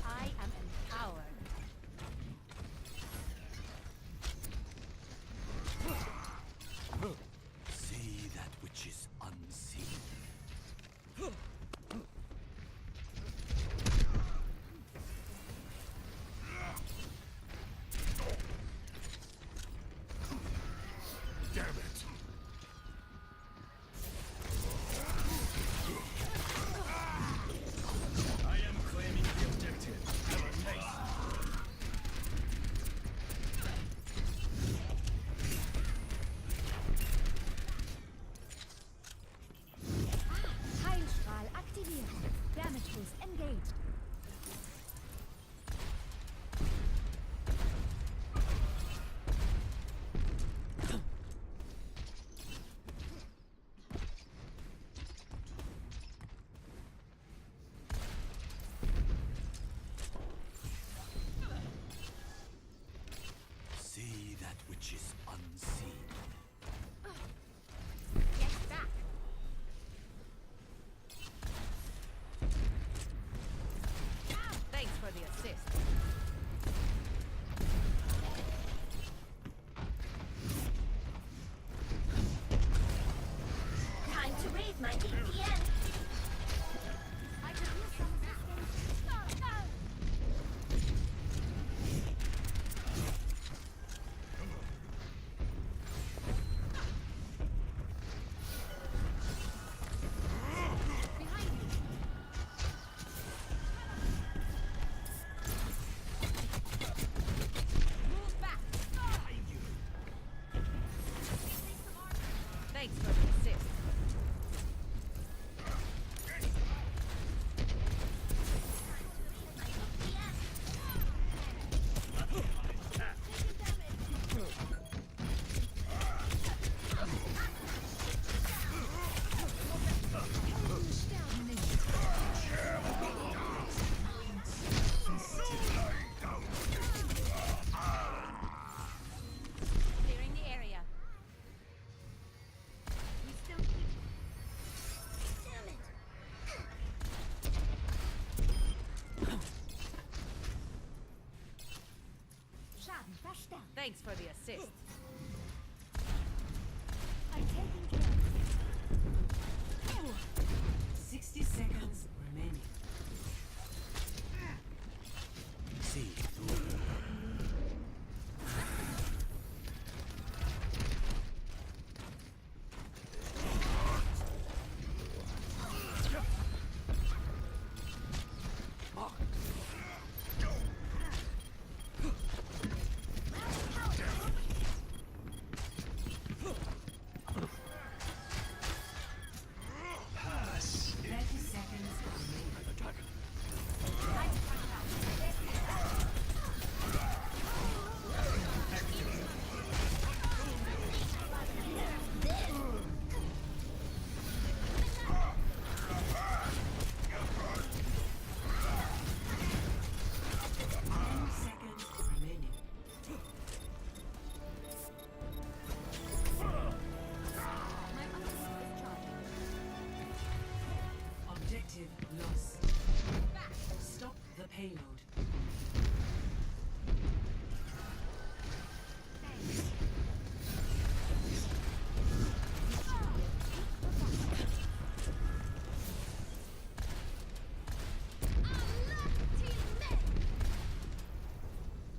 I am empowered. See that which is unseen. Damn it! I am claiming the objective. Have a taste. Heilstrahl aktiviert. Damage boost engaged. See that which is unseen. Get back. Thanks for the assist. Time to raise my DPS. I could use some assistance. Behind you. Move back. Thanks for the assist. Clearing the area. We still keep. Damn it! Schaden verstärkt. Thanks for the assist. I'm taking care. 60 seconds remaining. See through. Pass. 30 seconds remaining. Attack. Seconds remaining. My ultimate is charging. Objective lost. Stop the payload.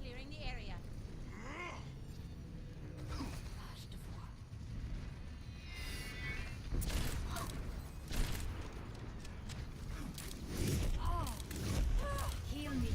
Clearing the area. Heal me.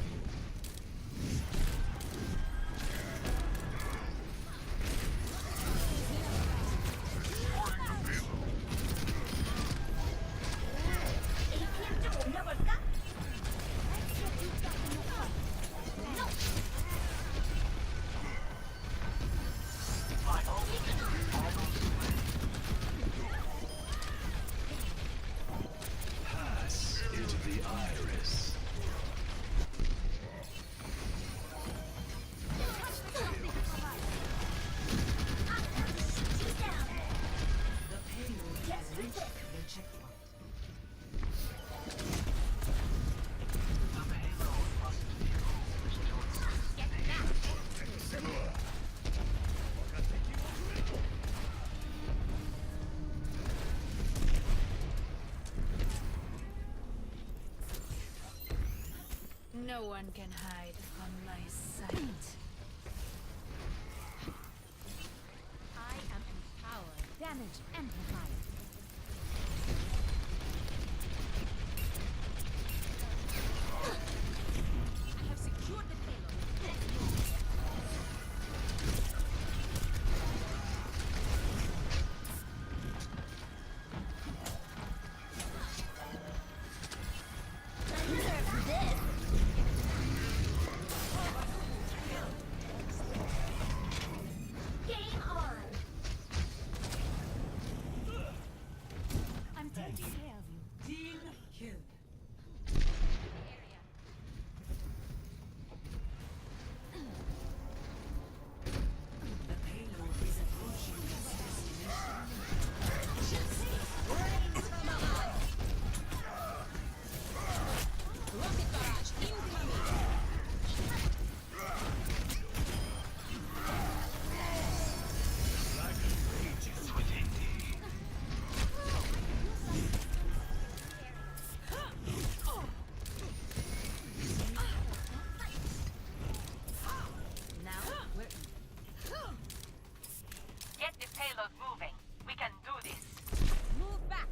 No one can hide from my sight. I am empowered. Damage amplified. I have secured the payload. Game on. I'm taking care of you. Team kill. The payload is approaching its destination. Rocket barrage incoming. Now we're Get the payload moving. We can do this. move back.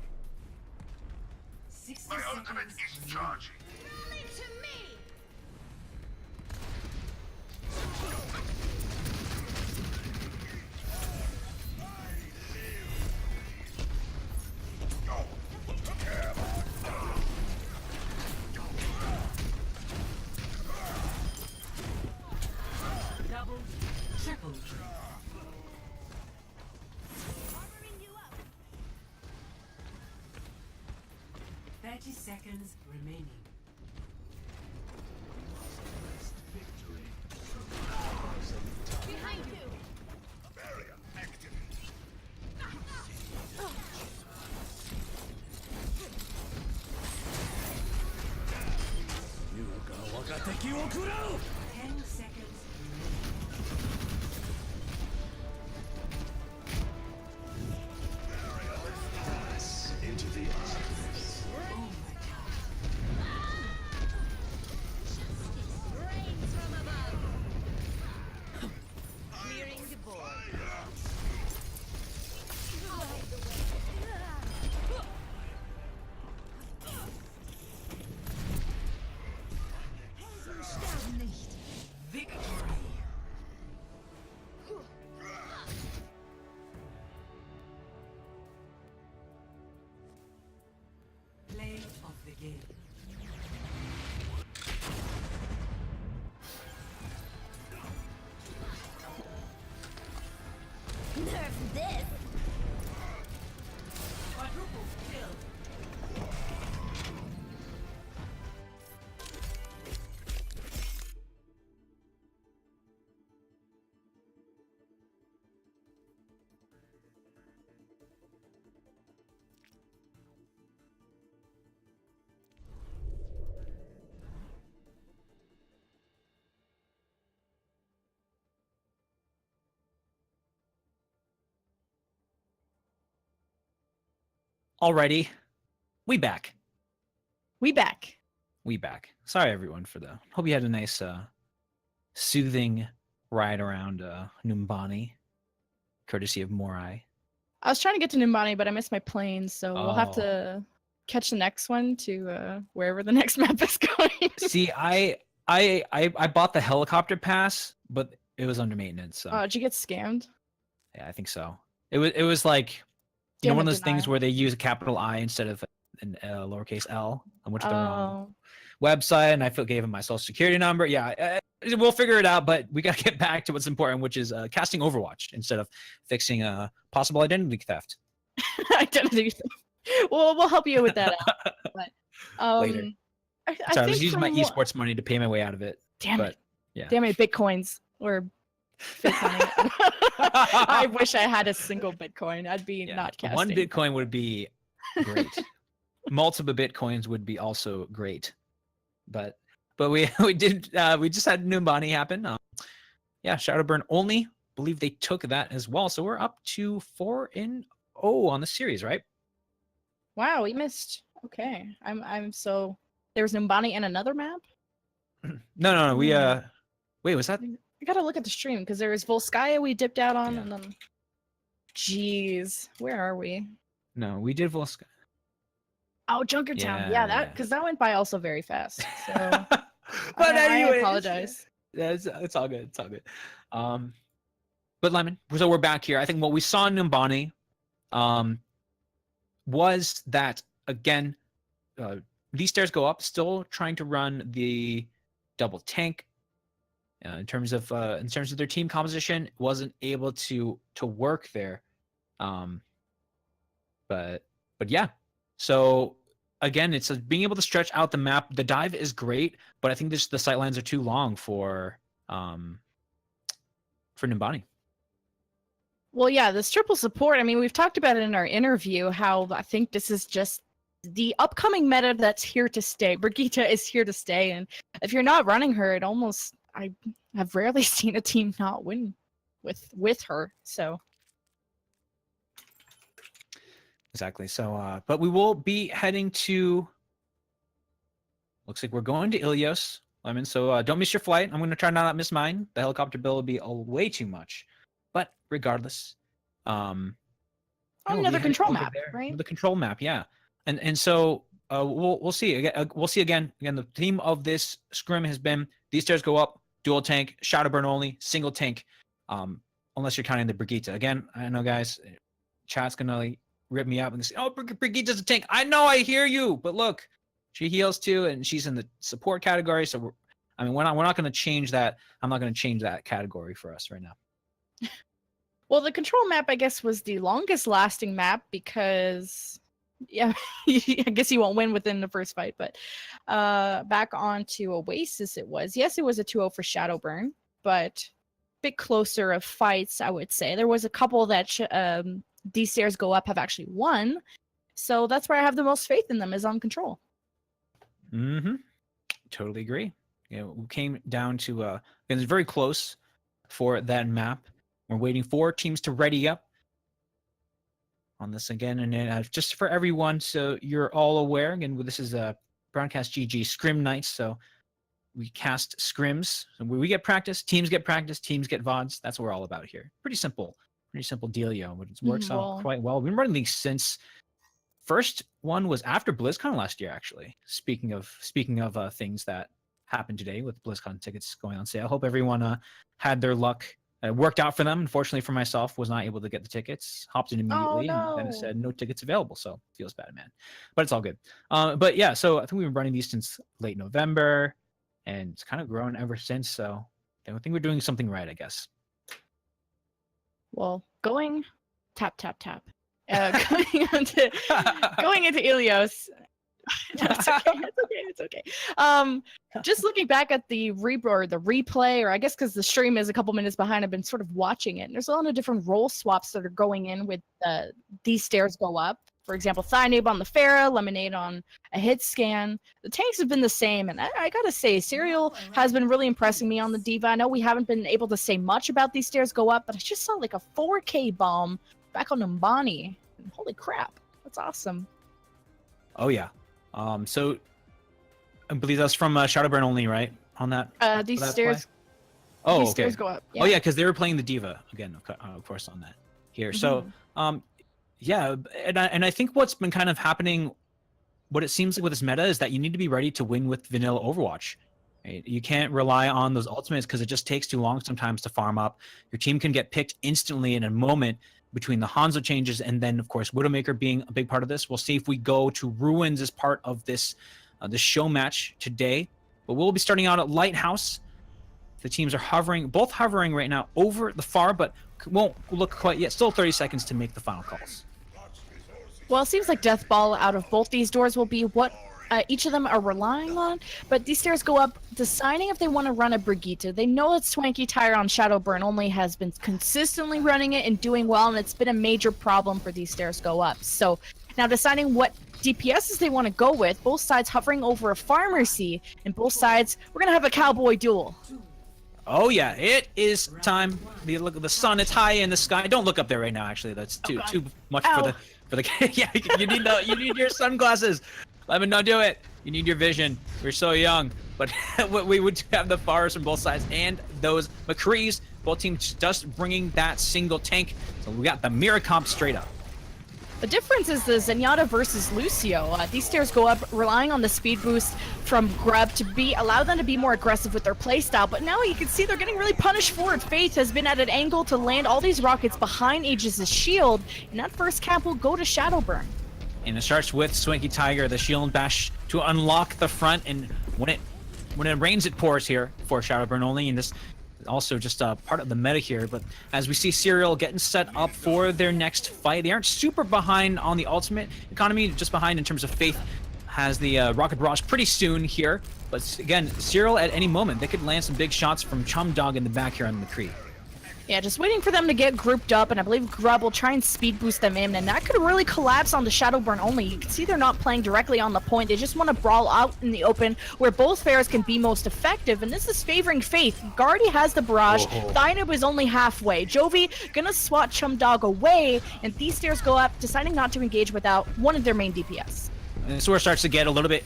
60 My ultimate seconds. is charging. To me. Double, triple kill. Armoring you up. 30 seconds remaining. Behind you. Barrier active. Ten seconds remaining. Into the eyes. Oh my god. Rains from above. Clearing the board. Victory. Play of the game. Nerf this. Quadruple kill. Alrighty, we back. We back. We back. Sorry everyone for the. Hope you had a nice, soothing ride around Numbani, courtesy of Morai. I was trying to get to Numbani, but I missed my plane, so we'll have Oh. to catch the next one to wherever the next map is going. See, I bought the helicopter pass, but it was under maintenance. So Did you get scammed? yeah, I think so. It was like you know, Damn one it, of those things denial. where they use a capital I instead of an lowercase L. I went to the wrong Oh, website, and I gave him my social security number. Yeah, we'll figure it out, but we got to get back to what's important, which is casting Overwatch instead of fixing possible identity theft. identity. Well, we'll help you with that out. But Later. I So I was think using my from what- esports money to pay my way out of it. Damn but it! yeah. Damn it! Bitcoins or Bitcoin. I wish I had a single Bitcoin. I'd be Yeah, not casting. one Bitcoin would be great. Multiple Bitcoins would be also great. But we we just had Numbani happen. Yeah, Shadowburn only believe they took that as well. So we're up to 4-0 on the series, right? Wow, we missed. Okay, I'm so there was Numbani and another map. No. We wait, was that? I gotta look at the stream because there was Volskaya we dipped out on, Yeah. and then. Jeez, where are we? No, we did Volska. Oh, Junkertown. Yeah, That yeah. because that went by also very fast. So But I anyways, apologize. Yeah, it's all good. It's all good. But Lemon, so we're back here. I think what we saw in Numbani, was that again, these stairs go up, still trying to run the double tank. In terms of their team composition, wasn't able to work there. But yeah. So again, it's being able to stretch out the map. The dive is great, but I think the sightlines are too long for Nimbani. Well, yeah, this triple support. I mean, we've talked about it in our interview. How I think this is just the upcoming meta that's here to stay. Brigitte is here to stay, and if you're not running her, I have rarely seen a team not win with her. So Exactly. So, but we will be heading to. Looks like we're going to Ilios, Lemon. So don't miss your flight. I'm going to try not to miss mine. The helicopter bill will be way too much, but regardless, another we control over map, there. right? The control map, yeah. And so we'll see again. We'll see again. Again, the theme of this scrim has been these stairs go up, dual tank, shadow burn only, single tank, unless you're counting the Brigitte. Again, I know guys, chat's gonna like, rip me up and say, "Oh, Brigitte's a tank." I know, I hear you, but look, she heals too, and she's in the support category. So we're not going to change that. I'm not going to change that category for us right now. Well, the control map, I guess, was the longest lasting map because, yeah, I guess you won't win within the first fight. But back on to Oasis, it was. Yes, it was a 2-0 for Shadowburn, but a bit closer of fights, I would say. There was a couple that these stairs go up have actually won. So that's where I have the most faith in them is on control. Mm-hmm. Totally agree. We came down to it's very close for that map. We're waiting for teams to ready up on this again, and just for everyone, so you're all aware. Again, this is a Broadcast.gg Scrim night, so we cast scrims. So we get practice, teams get VODs. That's what we're all about here. Pretty simple dealio, but it works out quite well. We've been running these since first one was after BlizzCon last year, actually. Speaking of things that happened today with BlizzCon tickets going on sale, I hope everyone had their luck. Worked out for them. Unfortunately for myself, was not able to get the tickets. Hopped in immediately, and then it said no tickets available. So feels bad, man. But it's all good. But yeah, so I think we've been running these since late November, and it's kind of grown ever since. So I think we're doing something right, I guess. Well, going tap. Going into Ilios. No, it's okay. Just looking back at the replay, or I guess because the stream is a couple minutes behind, I've been sort of watching it. And there's a lot of different role swaps that are going in with these stairs go up. For example, Thynoob on the Pharah, Lemonade on a hit scan. The tanks have been the same, and I gotta say, Serial has been really impressing me on the Diva. I know we haven't been able to say much about these stairs go up, but I just saw like a 4K bomb back on Numbani. Holy crap, that's awesome. Oh yeah. So I believe that's from Shadowburn only, right? On that. These that stairs. play? Oh, These okay. stairs go up. Oh yeah, because they were playing the Diva again, of course, on that here. So, yeah, and I think what's been kind of happening, what it seems like with this meta is that you need to be ready to win with vanilla Overwatch. Right? You can't rely on those ultimates because it just takes too long sometimes to farm up. Your team can get picked instantly in a moment between the Hanzo changes and then, of course, Widowmaker being a big part of this. We'll see if we go to Ruins as part of this show match today. But we'll be starting out at Lighthouse. The teams are both hovering right now over the far, but won't look quite yet. Still 30 seconds to make the final calls. Well, it seems like Death Ball out of both these doors will be what each of them are relying on. But these stairs go up, deciding if they want to run a Brigitte. They know that Swanky Tire on Shadowburn only has been consistently running it and doing well, and it's been a major problem for these stairs go up. So now deciding what DPSs they want to go with, both sides hovering over a Pharmacy, and both sides, we're going to have a cowboy duel. Oh yeah, it is time. Look at the sun; it's high in the sky. Don't look up there right now. Actually, that's too much for the. Yeah, you need your sunglasses. Lemon, don't do it. You need your vision. We're so young. but we would have the Pharahs from both sides and those McCrees. Both teams just bringing that single tank. So we got the mirror comp straight up. The difference is the Zenyatta versus Lucio. These stairs go up relying on the speed boost from Grub to allow them to be more aggressive with their playstyle, but now you can see they're getting really punished for it. Faith has been at an angle to land all these rockets behind Aegis' shield, and that first cap will go to Shadowburn. And it starts with Swanky Tiger, the shield bash to unlock the front, and when it rains, it pours here for Shadowburn only, and this also just part of the meta here. But as we see Serial getting set up for their next fight, they aren't super behind on the ultimate economy, just behind in terms of Faith has the rocket barrage pretty soon here. But again, Serial at any moment, they could land some big shots from Chum Dog in the back here on the McCree. Yeah, just waiting for them to get grouped up, and I believe Grub will try and speed boost them in, and that could really collapse on the Shadowburn only. You can see they're not playing directly on the point. They just want to brawl out in the open where both Pharaohs can be most effective, and this is favoring Faith. Guardy has the barrage. Thynoob is only halfway. Jovi gonna swat Chum Dog away, and these stairs go up, deciding not to engage without one of their main DPS. And this is where it starts to get a little bit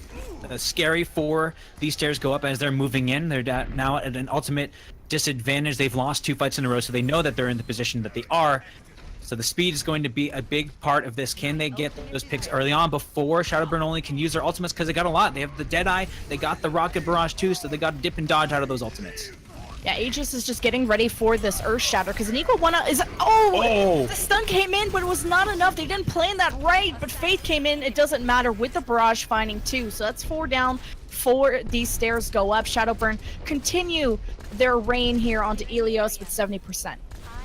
scary for these stairs go up as they're moving in. They're now at an ultimate disadvantage. They've lost 2 fights in a row, so they know that they're in the position that they are. So the speed is going to be a big part of this. Can they get those picks early on before Shadowburn only can use their ultimates? Because they got a lot. They have the Deadeye, they got the Rocket Barrage too, so they got to dip and dodge out of those ultimates. Yeah, Aegis is just getting ready for this Earth Shatter because an equal one is the stun came in, but it was not enough. They didn't plan that right, but Faith came in. It doesn't matter with the barrage finding 2, so that's 4 down. 4 these stairs go up. Shadowburn continue their reign here onto Ilios with 70%.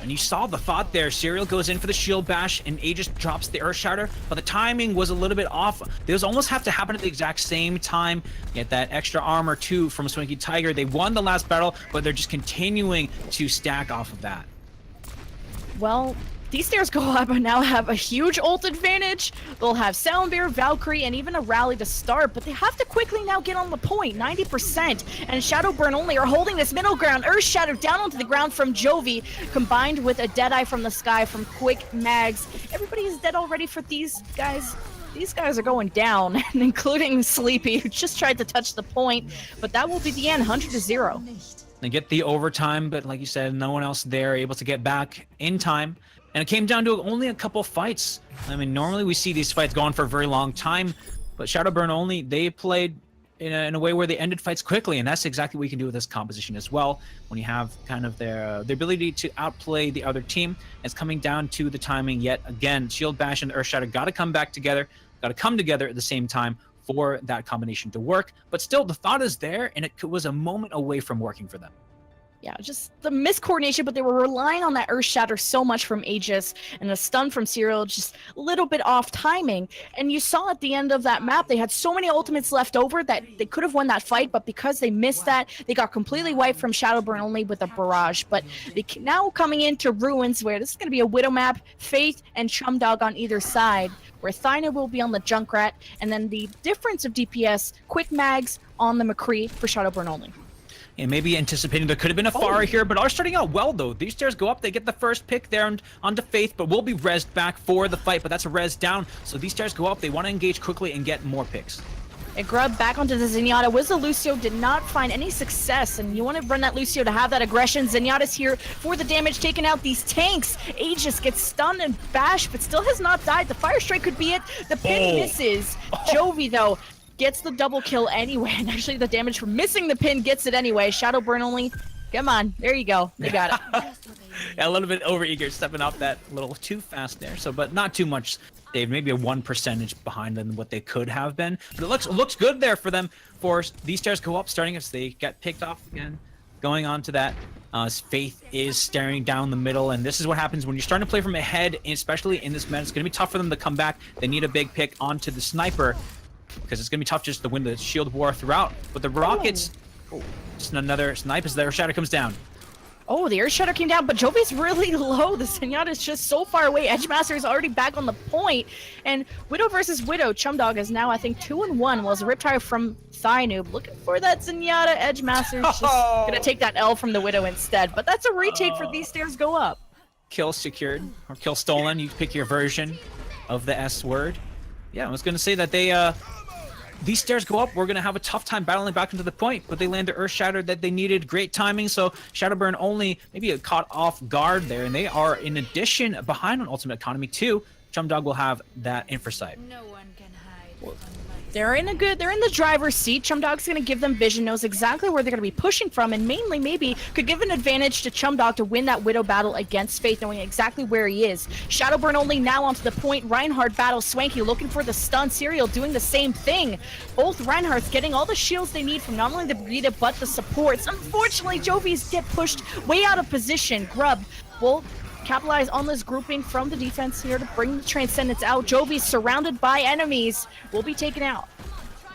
And you saw the thought there. Serial goes in for the shield bash, and Aegis drops the Earth Shatter, but the timing was a little bit off. Those almost have to happen at the exact same time. Get that extra armor too from Swanky Tiger. They won the last battle, but they're just continuing to stack off of that. Well, these stairs go up and now have a huge ult advantage. They'll have Soundbear, Valkyrie, and even a rally to start, but they have to quickly now get on the point, 90%. And Shadowburn only are holding this middle ground. Earth Shadow down onto the ground from Jovi, combined with a Deadeye from the sky from Quick Mags. Everybody is dead already for these guys. These guys are going down, including Sleepy, who just tried to touch the point, but that will be the end, 100-0. They get the overtime, but like you said, no one else there able to get back in time. And it came down to only a couple fights. I mean, normally we see these fights going for a very long time, but Shadowburn only, they played in a way where they ended fights quickly, and that's exactly what you can do with this composition as well. When you have kind of their ability to outplay the other team, it's coming down to the timing yet again. Shield Bash and Earth Shatter got to come back together, got to come together at the same time for that combination to work. But still, the thought is there, and it was a moment away from working for them. Yeah, just the miscoordination, but they were relying on that Earth Shatter so much from Aegis, and the stun from Serial just a little bit off timing. And you saw at the end of that map, they had so many ultimates left over that they could have won that fight, but because they missed that, they got completely wiped from Shadowburn only with a barrage. But they now coming into Ruins, where this is going to be a Widow map, Faith and Chum Dog on either side, where Thynoob will be on the Junkrat, and then the difference of DPS, Quick Mags on the McCree for Shadowburn only. And maybe anticipating there could have been a Pharah here, but are starting out well though. These stairs go up, they get the first pick there onto Faith, but will be rezzed back for the fight, but that's a res down. So these stairs go up, they want to engage quickly and get more picks. And Grub back onto the Zenyatta. Wizza Lucio did not find any success, and you want to run that Lucio to have that aggression. Zenyatta's here for the damage, taking out these tanks. Aegis gets stunned and bashed, but still has not died. The Fire Strike could be it. The pin misses. Jovi, though, gets the double kill anyway, and actually the damage from missing the pin gets it anyway. Shadowburn only. Come on, there you go. They got it. Yeah, a little bit overeager, stepping off that a little too fast there. So, but not too much, Dave. Maybe a 1% behind than what they could have been. But it looks good there for them. For these stairs go up, starting as they get picked off again. Going on to that, Faith is staring down the middle, and this is what happens when you're starting to play from ahead, especially in this meta. It's going to be tough for them to come back. They need a big pick onto the sniper, because it's going to be tough just to win the shield war throughout. But the rockets, just another snipe as the Earth Shatter comes down. Oh, the Earth Shatter came down, but Jovi's really low. The Zenyatta is just so far away. Edgemaster is already back on the point. And Widow versus Widow, Chum Dog is now, I think, 2-1, while it's a Riptide from Thynoob. Looking for that Zenyatta. Edgemaster's just going to take that L from the Widow instead. But that's a retake for these stairs go up. Kill secured, or kill stolen. You pick your version of the S word. Yeah, I was going to say that they these stairs go up, we're going to have a tough time battling back into the point, but they land the Earth Shatter that they needed. Great timing, so Shadowburn only maybe caught off guard there, and they are, in addition, behind on Ultimate Economy too. Chumdog will have that Infrasight. No one can hide from light. They're in the driver's seat. Chumdog's gonna give them vision, knows exactly where they're gonna be pushing from, and mainly maybe could give an advantage to Chumdog to win that Widow battle against Faith, knowing exactly where he is. Shadowburn only now onto the point. Reinhardt battles Swanky, looking for the stun. Serial doing the same thing. Both Reinhardts getting all the shields they need from not only the Brita but the supports. Unfortunately, Jovi's get pushed way out of position. Grub will capitalize on this grouping from the defense here to bring the Transcendence out. Jovi, surrounded by enemies, will be taken out.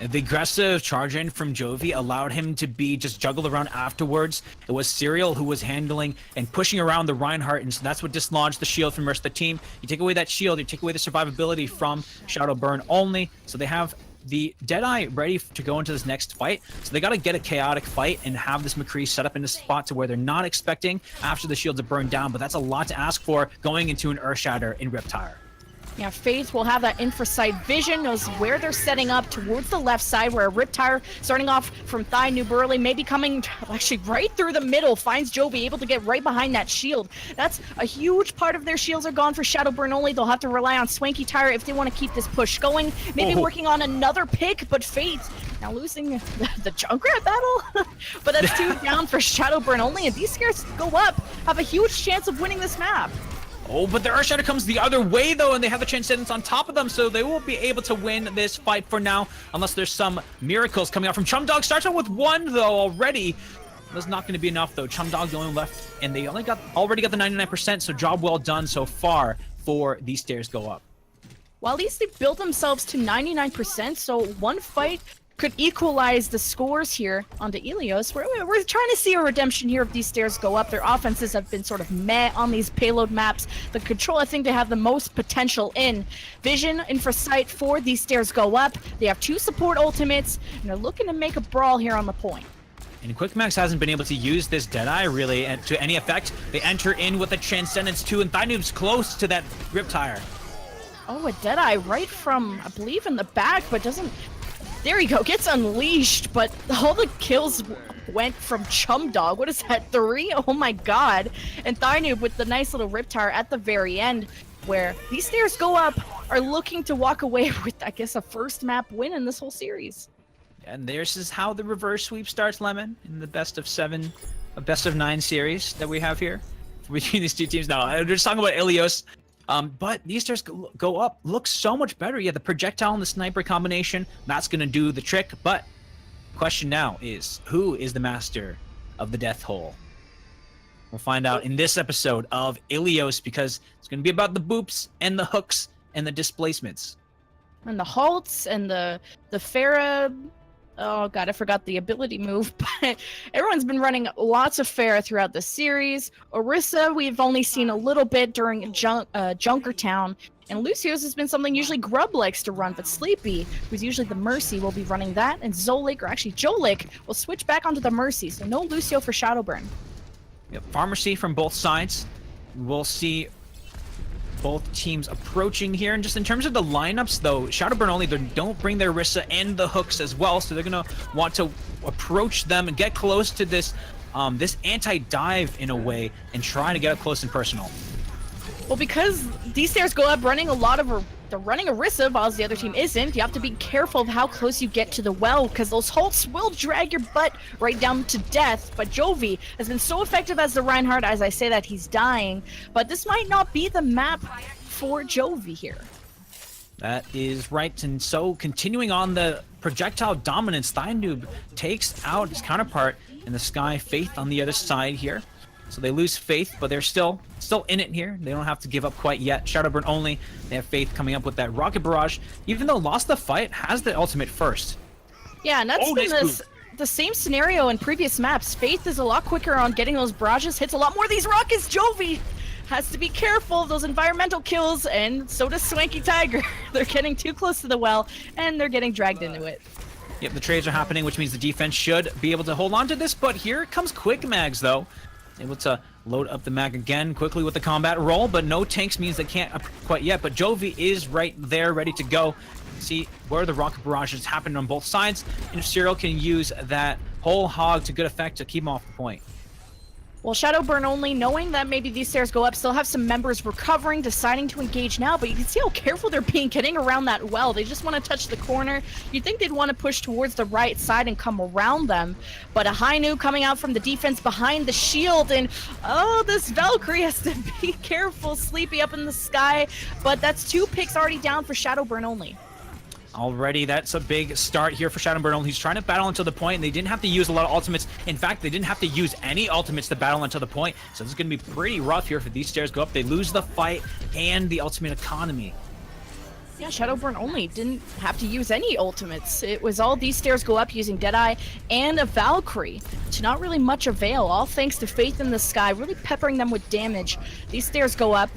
The aggressive charge in from Jovi allowed him to be just juggled around afterwards. It was Serial who was handling and pushing around the Reinhardt, and so that's what dislodged the shield from the rest of the team. You take away that shield, you take away the survivability from Shadowburn only, so they have the Deadeye ready to go into this next fight. So they got to get a chaotic fight and have this McCree set up in a spot to where they're not expecting after the shields are burned down, but that's a lot to ask for going into an Earth Shatter in Riptire. Yeah, Faith will have that infrasight vision, knows where they're setting up towards the left side, where Riptire starting off from Thigh Noob early, maybe coming actually right through the middle, finds Jovi able to get right behind that shield. That's a huge part of their shields are gone for Shadowburn only. They'll have to rely on Swanky Tire if they want to keep this push going. Maybe working on another pick, but Faith now losing the Junkrat battle. But that's 2 down for Shadowburn only, and these scares go up, have a huge chance of winning this map. Oh, but the Earth Shatter comes the other way, though, and they have the Transcendence on top of them, so they won't be able to win this fight for now, unless there's some miracles coming out from Chumdog. Starts out with 1, though, already. That's not going to be enough, though. Chumdog the only left, and they already got the 99%, so job well done so far for these stairs go up. Well, at least they built themselves to 99%, so one fight could equalize the scores here onto Ilios. We're trying to see a redemption here if these stairs go up. Their offenses have been sort of meh on these payload maps. The control, I think they have the most potential in. Vision, Infrasight for these stairs go up. They have 2 support ultimates, and they're looking to make a brawl here on the point. And QuickMax hasn't been able to use this Deadeye really to any effect. They enter in with a Transcendence 2, and Thigh Noob's close to that Riptire. Oh, a Deadeye right from, I believe, in the back, but doesn't... There you go, gets unleashed, but all the kills went from Chumdog. What is that, 3? Oh my god. And Thigh Noob with the nice little Riptire at the very end, where these stairs go up, are looking to walk away with, I guess, a first map win in this whole series. And this is how the reverse sweep starts, Lemon, in the best of 9 series that we have here between these 2 teams. Now, we're just talking about Ilios. But these stairs go up, looks so much better. Yeah, the projectile and the sniper combination, that's going to do the trick. But question now is, who is the master of the death hole? We'll find out in this episode of Ilios, because it's going to be about the boops and the hooks and the displacements. And the halts and the Pharah... Oh god, I forgot the ability move, but everyone's been running lots of Pharah throughout the series. Orisa, we've only seen a little bit during Junkertown, and Lucio's has been something usually Grub likes to run, but Sleepy, who's usually the Mercy, will be running that, and Zolik, or actually Jolik, will switch back onto the Mercy, so no Lucio for Shadowburn. Yep, Pharmacy from both sides. We'll see both teams approaching here, and just in terms of the lineups though, Shadowburn only, they don't bring their Orisa and the hooks as well, so they're gonna want to approach them and get close to this this anti-dive in a way and try to get up close and personal. Well, because these stairs go up running a lot of... They're running Orisa, while the other team isn't. You have to be careful of how close you get to the well, because those halts will drag your butt right down to death. But Jovi has been so effective as the Reinhardt. As I say that, he's dying. But this might not be the map for Jovi here. That is right, and so continuing on the projectile dominance, Thigh Noob takes out his counterpart in the sky, Faith on the other side here. So they lose Faith, but they're still in it here. They don't have to give up quite yet. Shadowburn only, they have Faith coming up with that rocket barrage. Even though Lost the Fight has the ultimate first. Yeah, and that's been nice the same scenario in previous maps. Faith is a lot quicker on getting those barrages, hits a lot more of these rockets. Jovi has to be careful of those environmental kills, and so does Swanky Tiger. They're getting too close to the well, and they're getting dragged into it. Yep, the trades are happening, which means the defense should be able to hold on to this, but here comes Quick Mags, though. Able to load up the mag again quickly with the combat roll, but no tanks means they can't quite yet. But Jovi is right there, ready to go. see where the rocket barrages happen on both sides, and if Serial can use that whole hog to good effect to keep him off the point. Well, Shadowburn only, knowing that maybe these stairs go up, still have some members recovering, deciding to engage now, but you can see how careful they're being getting around that well. They just want to touch the corner. You'd think they'd want to push towards the right side and come around them, but a high noob coming out from the defense behind the shield, and oh, this Valkyrie has to be careful. Sleepy up in the sky, but that's 2 picks already down for Shadowburn only. Already, that's a big start here for Shadowburn only. He's trying to battle until the point, and they didn't have to use a lot of ultimates. In fact, they didn't have to use any ultimates to battle until the point. So this is going to be pretty rough here for these stairs go up. They lose the fight and the ultimate economy. Yeah, Shadowburn only didn't have to use any ultimates. It was all these stairs go up using Deadeye and a Valkyrie to not really much avail, all thanks to Faith in the Sky, really peppering them with damage. These stairs go up,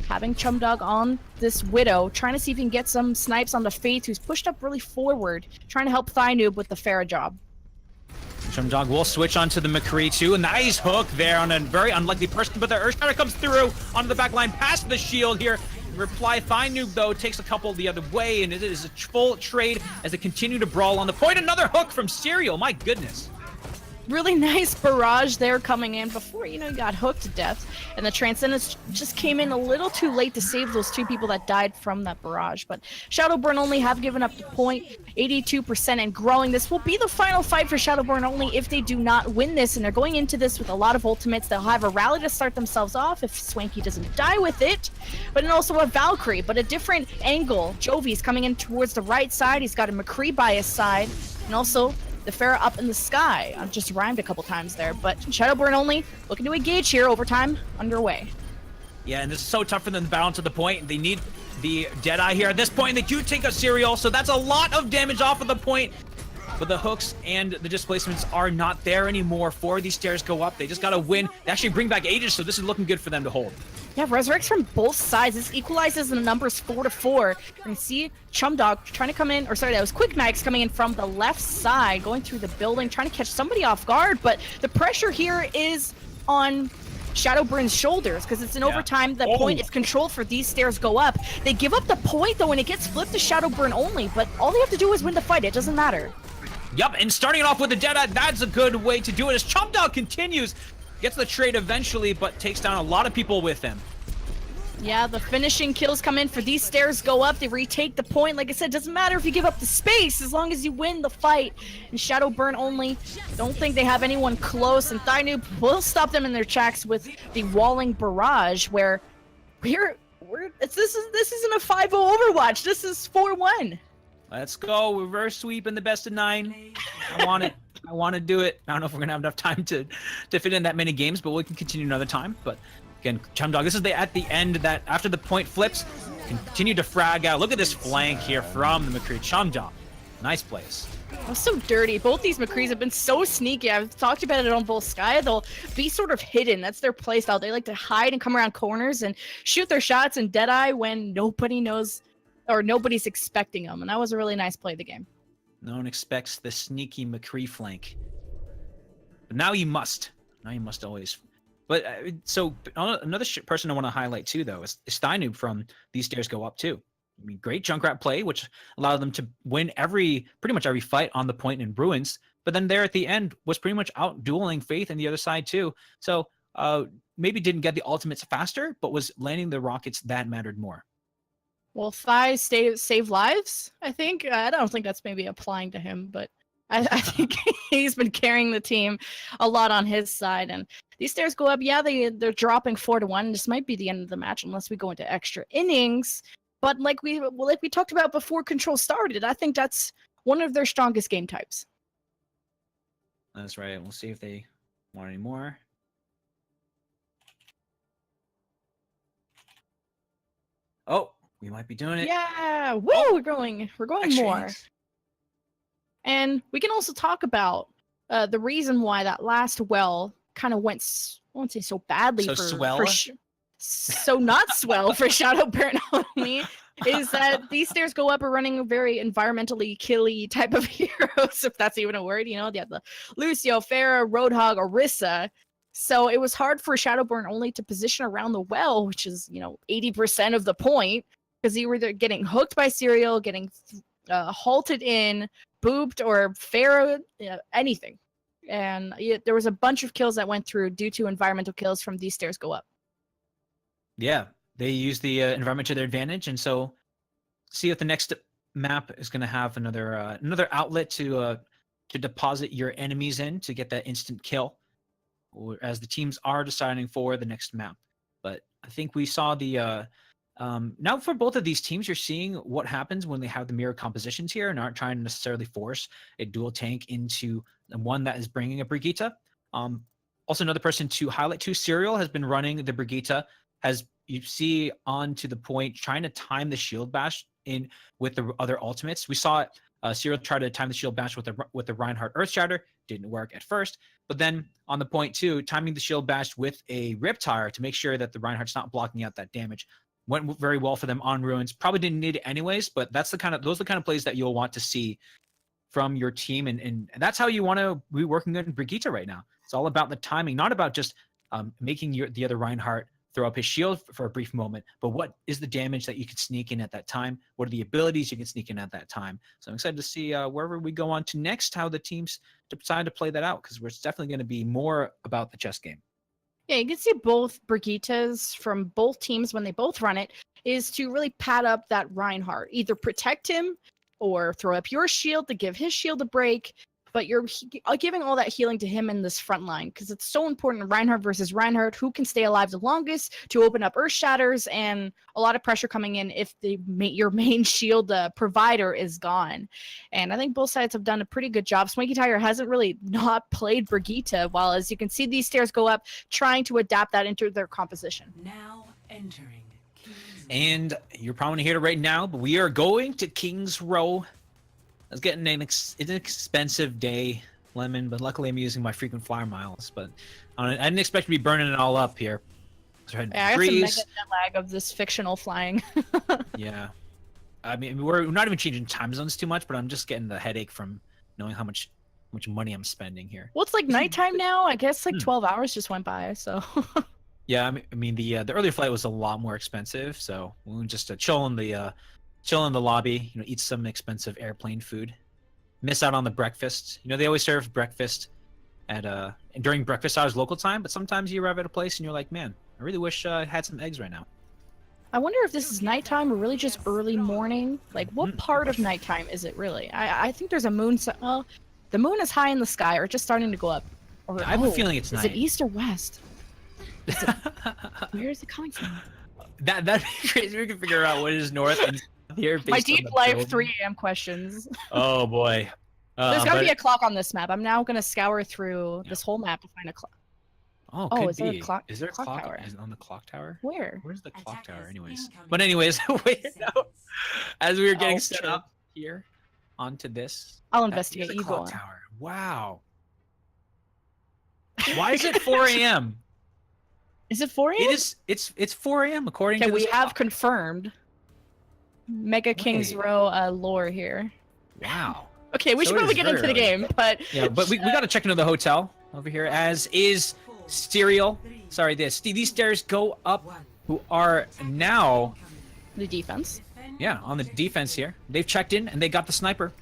having Chumdog on this Widow, trying to see if he can get some snipes on the Faith, who's pushed up really forward, trying to help Thigh Noob with the Pharah job. Chumdog will switch onto the McCree too. A nice hook there on a very unlikely person, but the Earthshatter comes through onto the back line past the shield here. Reply Thigh Noob though takes a couple the other way, and it is a full trade as they continue to brawl on the point. Another hook from Serial, my goodness. Really nice barrage there coming in before, you got hooked to death. And the Transcendence just came in a little too late to save those 2 people that died from that barrage. But Shadowburn only have given up the point, 82% and growing. This will be the final fight for Shadowburn only if they do not win this. And they're going into this with a lot of ultimates. They'll have a rally to start themselves off if Swanky doesn't die with it. But then also a Valkyrie, but a different angle. Jovi's coming in towards the right side. He's got a McCree by his side. And also the Pharah up in the sky. I've just rhymed a couple times there, but Shadowburn only looking to engage here. Overtime underway. Yeah, and this is so tough for them to balance to the point. They need the Deadeye here. At this point, they do take a Serial, so that's a lot of damage off of the point. But the hooks and the displacements are not there anymore for these stairs go up. They just got to win. They actually bring back Aegis, so this is looking good for them to hold. Yeah, resurrects from both sides. This equalizes the numbers 4-4. You can see Chumdog trying to come in, or sorry, that was Quick Max coming in from the left side, going through the building, trying to catch somebody off guard. But the pressure here is on Shadowburn's shoulders because it's an overtime. The point is controlled for these stairs go up. They give up the point though, and it gets flipped to Shadowburn only. But all they have to do is win the fight. It doesn't matter. Yup, and starting it off with the Deadeye, that's a good way to do it as Chumdog continues. Gets the trade eventually, but takes down a lot of people with him. Yeah, the finishing kills come in for these stairs go up. They retake the point. Like I said, doesn't matter if you give up the space as long as you win the fight. And Shadowburn only don't think they have anyone close. And Thigh Noob will stop them in their tracks with the walling barrage, where this isn't a 5-0 Overwatch. This is 4-1. Let's go. Reverse sweep in the best of 9. I want it. I want to do it. I don't know if we're going to have enough time to fit in that many games, but we can continue another time. But again, Chumdog, this is at the end that after the point flips, continue to frag out. Look at this flank here from the McCree. Chumdog. Nice place. That was so dirty. Both these McCrees have been so sneaky. I've talked about it on both Sky. They'll be sort of hidden. That's their play style. They like to hide and come around corners and shoot their shots in Deadeye when nobody knows or nobody's expecting them. And that was a really nice play of the game. No one expects the sneaky McCree flank. But now you must. Now you must always. But so another person I want to highlight too, though, is Thigh Noob from These Stairs Go Up too. I mean, great Junkrat play, which allowed them to win pretty much every fight on the point in Ruins. But then there at the end was pretty much out dueling Faith and the other side too. So maybe didn't get the ultimates faster, but was landing the rockets that mattered more. Well, Thigh save lives, I think. I don't think that's maybe applying to him, but I think he's been carrying the team a lot on his side. And these stairs go up. Yeah, they're dropping 4-1. This might be the end of the match unless we go into extra innings. But like we talked about before Control started, I think that's one of their strongest game types. That's right. We'll see if they want any more. Oh, we might be doing it. Yeah, woo! Oh. We're going Extra more. innings. And we can also talk about the reason why that last well kind of went, I won't say so badly So for swell? so not swell for Shadowburn only, is that these stairs go up are running a very environmentally killy type of heroes, if that's even a word. They have the Lucio, Pharah, Roadhog, Orisa. So it was hard for Shadowburn only to position around the well, which is 80% of the point, because you were either getting hooked by Serial, getting halted in, booped, or pharaoh, anything. And there was a bunch of kills that went through due to environmental kills from these stairs go up. Yeah, they use the environment to their advantage, and so see if the next map is going to have another outlet to deposit your enemies in to get that instant kill, or as the teams are deciding for the next map. But I think we saw the now for both of these teams, you're seeing what happens when they have the mirror compositions here and aren't trying to necessarily force a dual tank into one that is bringing a Brigitte. Also, another person to highlight too, Serial has been running the Brigitte, as you see on to the point, trying to time the shield bash in with the other ultimates. We saw Serial try to time the shield bash with the Reinhardt Earthshatter, didn't work at first, but then on the point too, timing the shield bash with a Riptire to make sure that the Reinhardt's not blocking out that damage. Went very well for them on Ruins. Probably didn't need it anyways, but those are the kind of plays that you'll want to see from your team, and that's how you want to be working on Brigitte right now. It's all about the timing, not about just making the other Reinhardt throw up his shield for a brief moment, but what is the damage that you can sneak in at that time? What are the abilities you can sneak in at that time? So I'm excited to see wherever we go on to next, how the teams decide to play that out, because it's definitely going to be more about the chess game. Yeah, you can see both Brigittes from both teams when they both run it is to really pad up that Reinhardt. Either protect him or throw up your shield to give his shield a break, but you're giving all that healing to him in this front line because it's so important. Reinhardt versus Reinhardt, who can stay alive the longest to open up Earth Shatters, and a lot of pressure coming in if your main shield provider is gone. And I think both sides have done a pretty good job. Swanky Tiger hasn't really not played Brigitte, while as you can see these stairs go up, trying to adapt that into their composition. Now entering King's And you're probably gonna hear it right now, but we are going to King's Row. I was getting an expensive day, Lemon, but luckily I'm using my frequent flyer miles. But I didn't expect to be burning it all up here. Yeah, I got some mega jet lag of this fictional flying. Yeah. I mean, we're not even changing time zones too much, but I'm just getting the headache from knowing how much money I'm spending here. Well, it's like nighttime now. I guess like 12 hours just went by, so. Yeah, I mean the earlier flight was a lot more expensive, so we'll just chill in the lobby, eat some expensive airplane food. Miss out on the breakfast. They always serve breakfast at during breakfast hours local time, but sometimes you arrive at a place and you're like, man, I really wish I had some eggs right now. I wonder if this is nighttime or really just early morning. Like, what part of nighttime is it really? I think there's a moon. Well, the moon is high in the sky or just starting to go up. Or, I have a feeling it's night. Is it east or west? Where is it coming from? That'd be crazy. We can figure out what is north and south here. My based on deep the life building. 3 a.m. questions. Oh boy. There's gotta be a clock on this map. I'm now gonna scour through this whole map to find a clock. Oh, Oh, could is there a be. clock- Is there a clock clock tower? on the clock tower? Where? Where's the clock tower, Attackers anyways? incoming. But anyways, wait, no. As we were getting Oh, set true. up here onto this, I'll that investigate. is the You go clock on. tower. Wow. Why is it 4 a.m.? Is it 4 a.m.? It is. It's 4 a.m. according Okay, to we this have clock. confirmed Mega Kings Wait. Row lore here. Wow. Okay, we So should it probably is get into the very game, but Yeah, but we got to check into the hotel over here, as is Serial. Sorry, these stairs go up, who are now, the defense. yeah, on the defense here. They've checked in and they got the sniper.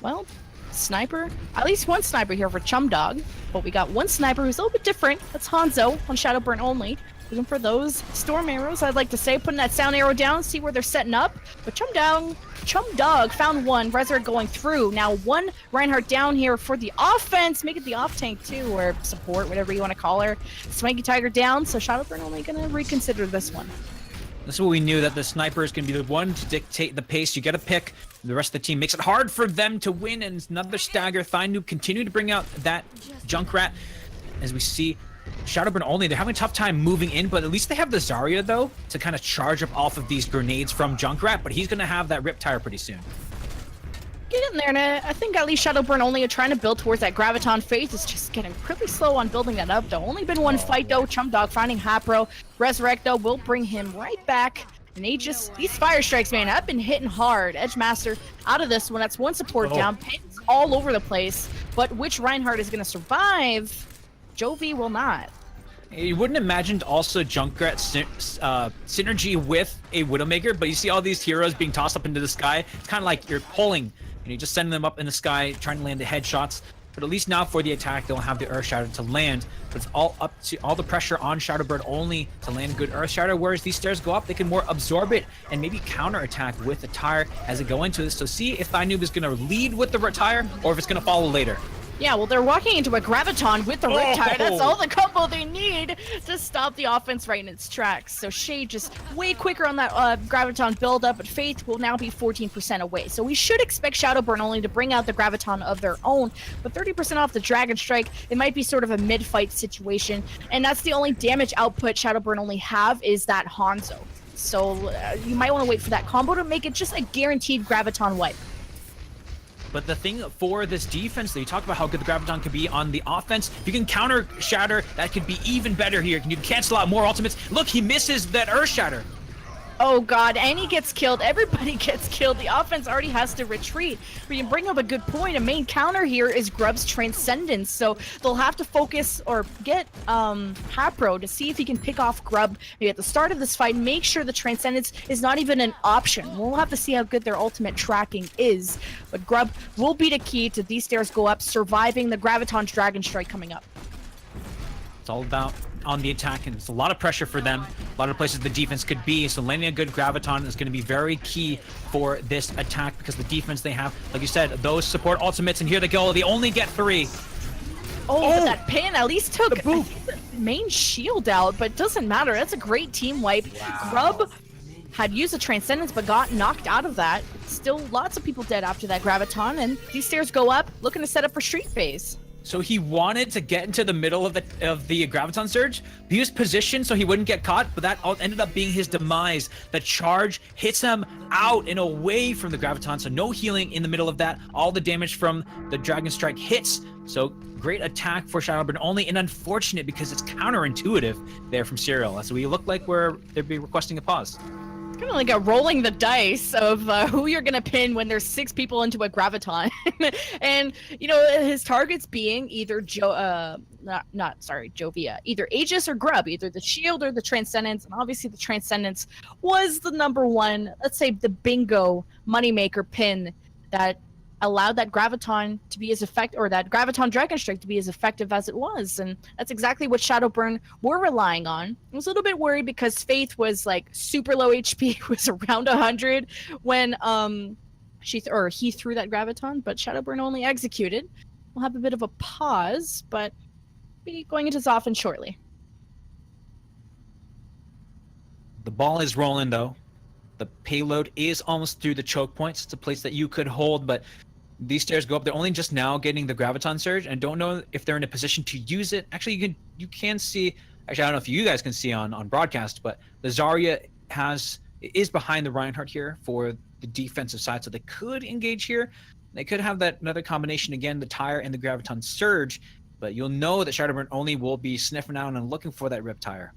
Well, sniper. At least one sniper here for Chum Dog. But we got one sniper who's a little bit different. That's Hanzo on Shadowburn only. Looking for those storm arrows, I'd like to say. Putting that sound arrow down, see where they're setting up. But Chum Dog found one. Resurrect going through. Now one Reinhardt down here for the offense. Make it the off tank too, or support, whatever you want to call her. Swanky Tiger down, so Shadowburn only gonna reconsider this one. This is what we knew, that the sniper is going to be the one to dictate the pace. You get a pick. The rest of the team makes it hard for them to win, and it's another stagger. Thynoob continue to bring out that Junkrat. As we see, Shadowburn only, they're having a tough time moving in, but at least they have the Zarya, though, to kind of charge up off of these grenades from Junkrat, but he's going to have that Riptire pretty soon. Get in there, and I think at least Shadowburn only are trying to build towards that Graviton phase. It's just getting pretty slow on building that up, though. Only been one fight, though. Chum Dog finding Hapro. Resurrect, though, will bring him right back. And these fire strikes, man, have been hitting hard. Edgemaster out of this one. That's one support down. Pins all over the place. But which Reinhardt is going to survive? Jovi will not. You wouldn't imagine also Junkrat synergy with a Widowmaker, but you see all these heroes being tossed up into the sky. It's kind of like you're pulling, and you're just sending them up in the sky, trying to land the headshots. But at least now for the attack, they'll have the Earth Shatter to land. But it's all up to all the pressure on Shadowbird only to land good Earth Shatter. Whereas these stairs go up, they can more absorb it and maybe counter attack with the tire as they go into this. So see if Thynoob is going to lead with the tire or if it's going to follow later. Yeah, well, they're walking into a Graviton with the Riptide. That's all the combo they need to stop the offense right in its tracks. So Shade just way quicker on that Graviton build-up, but Faith will now be 14% away. So we should expect Shadowburn only to bring out the Graviton of their own, but 30% off the Dragon Strike, it might be sort of a mid-fight situation, and that's the only damage output Shadowburn only have is that Hanzo. So you might want to wait for that combo to make it just a guaranteed Graviton wipe. But the thing for this defense, that you talk about how good the Graviton could be on the offense. If you can counter Shatter, that could be even better here. You can cancel out more ultimates. Look, he misses that Earth Shatter. Oh god, and he gets killed. Everybody gets killed. The offense already has to retreat. But you bring up a good point. A main counter here is Grub's Transcendence. So they'll have to focus or get Hapro to see if he can pick off Grub maybe at the start of this fight. Make sure the Transcendence is not even an option. We'll have to see how good their ultimate tracking is. But Grub will be the key to these stairs go up, surviving the Graviton's Dragon Strike coming up. It's all about on the attack, and it's a lot of pressure for them. A lot of places the defense could be, so landing a good Graviton is going to be very key for this attack because the defense they have, like you said, those support ultimates, and here they go. They only get 3. Oh, but that pin at least took I think the main shield out, but it doesn't matter. That's a great team wipe. Wow. Grub had used a Transcendence but got knocked out of that. Still lots of people dead after that Graviton, and these stairs go up, looking to set up for Street Phase. So he wanted to get into the middle of the Graviton Surge. He was positioned so he wouldn't get caught, but that ended up being his demise. The charge hits him out and away from the Graviton, so no healing in the middle of that. All the damage from the Dragon Strike hits. So great attack for Shadowburn only, and unfortunate because it's counterintuitive there from Serial. So we look like they'd be requesting a pause. Kind of like a rolling the dice of who you're gonna pin when there's 6 people into a Graviton. And you know his targets being either Jovia, either Aegis or Grub, either the shield or the Transcendence. And obviously the Transcendence was the number one, let's say the bingo moneymaker pin that allowed that Graviton to be as effective, or that Graviton Dragon Strike to be as effective as it was. And that's exactly what Shadowburn were relying on. I was a little bit worried because Faith was like super low HP, was around 100 when he threw that Graviton, but Shadowburn only executed. We'll have a bit of a pause, but be going into Zoffin shortly. The ball is rolling though. The payload is almost through the choke points. It's a place that you could hold, but these stairs go up. They're only just now getting the Graviton Surge, and don't know if they're in a position to use it. Actually, you can see. Actually, I don't know if you guys can see on broadcast, but the Zarya is behind the Reinhardt here for the defensive side, so they could engage here. They could have that another combination again, the Tire and the Graviton Surge, but you'll know that Shadowburn only will be sniffing out and looking for that Rip Tire.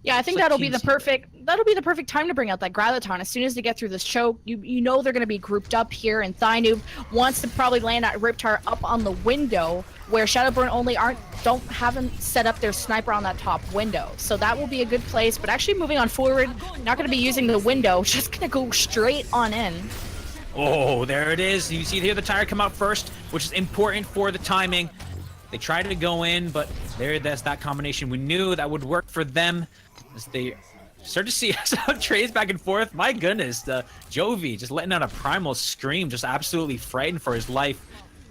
Yeah, I think that'll be the perfect time to bring out that Graviton. As soon as they get through this choke, you know they're going to be grouped up here, and Thynoob wants to probably land that Riptire up on the window where Shadowburn only haven't set up their sniper on that top window. So that will be a good place, but actually moving on forward, not going to be using the window, just going to go straight on in. Oh, there it is. You see here the Tire come out first, which is important for the timing. They tried to go in, but that's that combination. We knew that would work for them. As they start to see some trades back and forth. My goodness, Jovi just letting out a primal scream, just absolutely frightened for his life.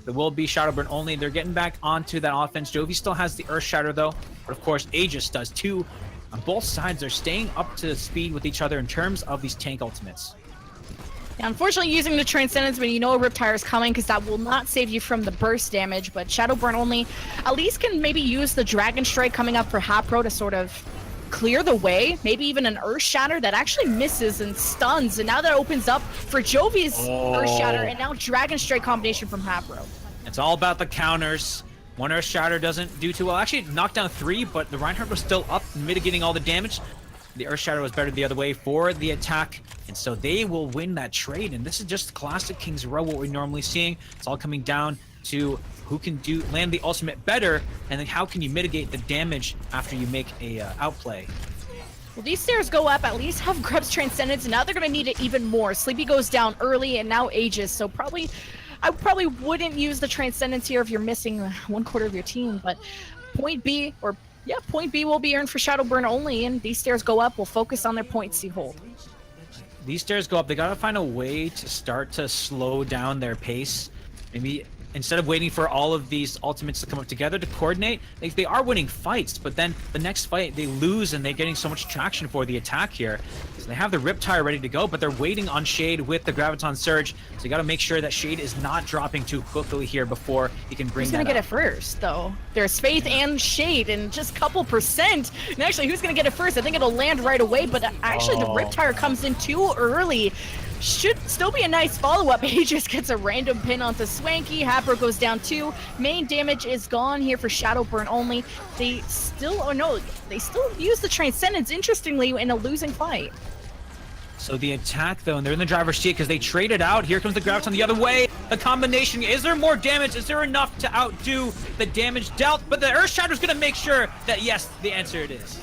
There will be Shadowburn only. They're getting back onto that offense. Jovi still has the Earth Shatter though, but of course Aegis does too. On both sides, they're staying up to speed with each other in terms of these tank ultimates. Yeah, unfortunately, using the Transcendence when you know a Riptire is coming, because that will not save you from the burst damage, but Shadowburn only at least can maybe use the Dragon Strike coming up for Hapro to sort of clear the way, maybe even an Earth Shatter that actually misses and stuns, and now that opens up for Jovi's Earth Shatter, and now Dragon Strike combination from Hapro. It's all about the counters. One Earth Shatter doesn't do too well. Actually, knocked down 3, but the Reinhardt was still up, mitigating all the damage. The Earth Shatter was better the other way for the attack, and so they will win that trade. And this is just classic King's Row, what we're normally seeing. It's all coming down to who can land the ultimate better, and then how can you mitigate the damage after you make a outplay. Well, these stairs go up, at least have Greb's Transcendence, and now they're going to need it even more. Sleepy goes down early, and now Aegis, so I probably wouldn't use the Transcendence here if you're missing 1/4 of your team, but point B will be earned for Shadowburn only, and these stairs go up. We'll focus on their points you hold. These stairs go up. They gotta find a way to start to slow down their pace. Maybe instead of waiting for all of these ultimates to come up together to coordinate, they are winning fights, but then the next fight they lose and they're getting so much traction for the attack here. So they have the Riptire ready to go, but they're waiting on Shade with the Graviton Surge. So you gotta make sure that Shade is not dropping too quickly here before he can bring Who's that gonna get up. it first, though? There's Faith and Shade, and just a couple percent. And actually, who's gonna get it first? I think it'll land right away, but actually the Riptire comes in too early. Should still be a nice follow-up. He just gets a random pin onto Swanky. Hapro goes down 2. Main damage is gone here for Shadowburn only. They still use the Transcendence, interestingly, in a losing fight. So the attack, though, and they're in the driver's seat because they traded out. Here comes the Graviton the other way. The combination, is there more damage? Is there enough to outdo the damage dealt? But the Earthshatter's going to make sure that, yes, the answer it is.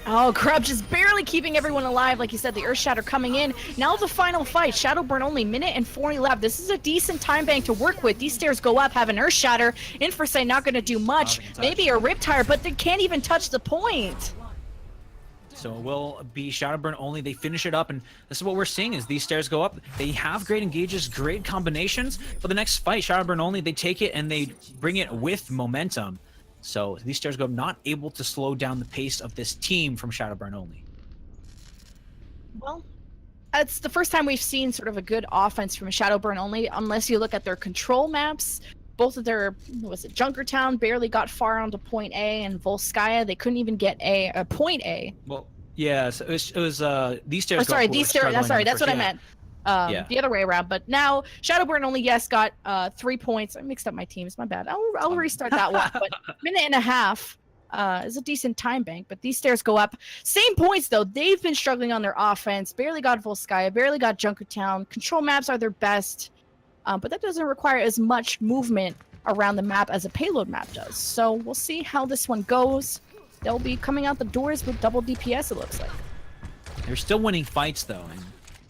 Oh, Grub just barely keeping everyone alive. Like you said, the Earthshatter coming in. Now the final fight. Shadowburn only minute and 40 left. This is a decent time bank to work with. These stairs go up, have an Earthshatter. Inforsight not going to do much. Maybe a Riptire, but they can't even touch the point. So it will be Shadowburn only. They finish it up, and this is what we're seeing is these stairs go up. They have great engages, great combinations. For the next fight, Shadowburn only, they take it and they bring it with momentum. So these stairs go up, not able to slow down the pace of this team from Shadowburn only. Well, it's the first time we've seen sort of a good offense from Shadowburn only, unless you look at their control maps. Both of their, Junkertown barely got far onto point A, and Volskaya, they couldn't even get a point A. Well, yeah, so it was these stairs. Oh, sorry, these stairs. Sorry, that's what I meant. The other way around. But now Shadowburn only, yes, got 3 points. I mixed up my teams. My bad. I'll restart that one. But minute and a half is a decent time bank. But these stairs go up. Same points though. They've been struggling on their offense. Barely got Volskaya. Barely got Junkertown. Control maps are their best, but that doesn't require as much movement around the map as a payload map does. So we'll see how this one goes. They'll be coming out the doors with double DPS. It looks like. They're still winning fights though. And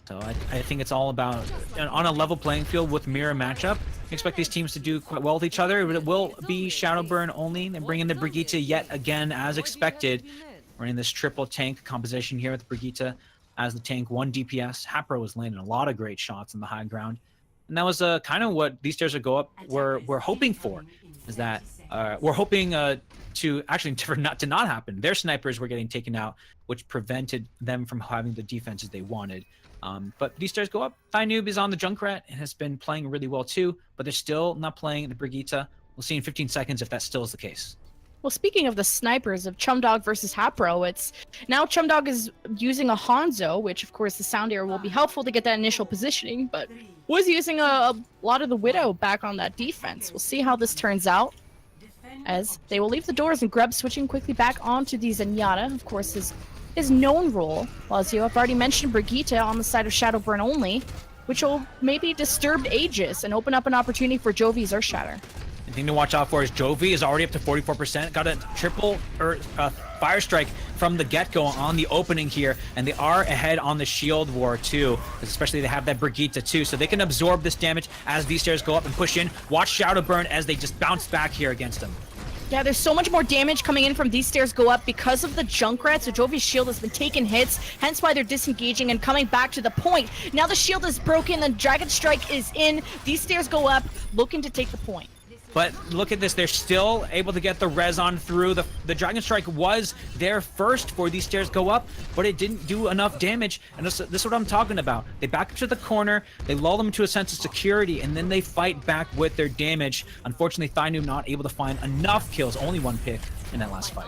so I think it's all about on a level playing field with mirror matchup. I expect these teams to do quite well with each other, but it will be Shadowburn only. They bring in the Brigitte yet again as expected. Running this triple tank composition here with Brigitte as the tank, 1 DPS. Hapro was landing a lot of great shots on the high ground. And that was kind of what these stairs would go up we're hoping for, is that we're hooking to actually to not happen. Their snipers were getting taken out, which prevented them from having the defenses they wanted. But these stairs go up. Thynoob is on the Junkrat and has been playing really well too, but they're still not playing the Brigitte. We'll see in 15 seconds if that still is the case. Well, speaking of the snipers of Chumdog versus Hapro, it's now Chumdog is using a Hanzo, which of course the sound arrow will be helpful to get that initial positioning, but was using a lot of the Widow back on that defense. We'll see how this turns out, as they will leave the doors and Grub switching quickly back onto the Zenyatta, of course his known role, while as you have already mentioned Brigitte on the side of Shadowburn only, which will maybe disturb Aegis and open up an opportunity for Jovi's Earthshatter. The thing to watch out for is Jovi is already up to 44%. Got a triple fire strike from the get-go on the opening here, and they are ahead on the shield war too, especially they have that Brigitte too, so they can absorb this damage as these stairs go up and push in. Watch Shadowburn as they just bounce back here against them. Yeah, there's so much more damage coming in from these stairs go up because of the Junkrat, so Jovi's shield has been taking hits, hence why they're disengaging and coming back to the point. Now the shield is broken, the Dragon Strike is in, these stairs go up, looking to take the point. But look at this, they're still able to get the res on through. The Dragon Strike was there first for these stairs go up, but it didn't do enough damage. And this is what I'm talking about. They back up to the corner, they lull them to a sense of security, and then they fight back with their damage. Unfortunately, Thynoob not able to find enough kills, only 1 pick in that last fight.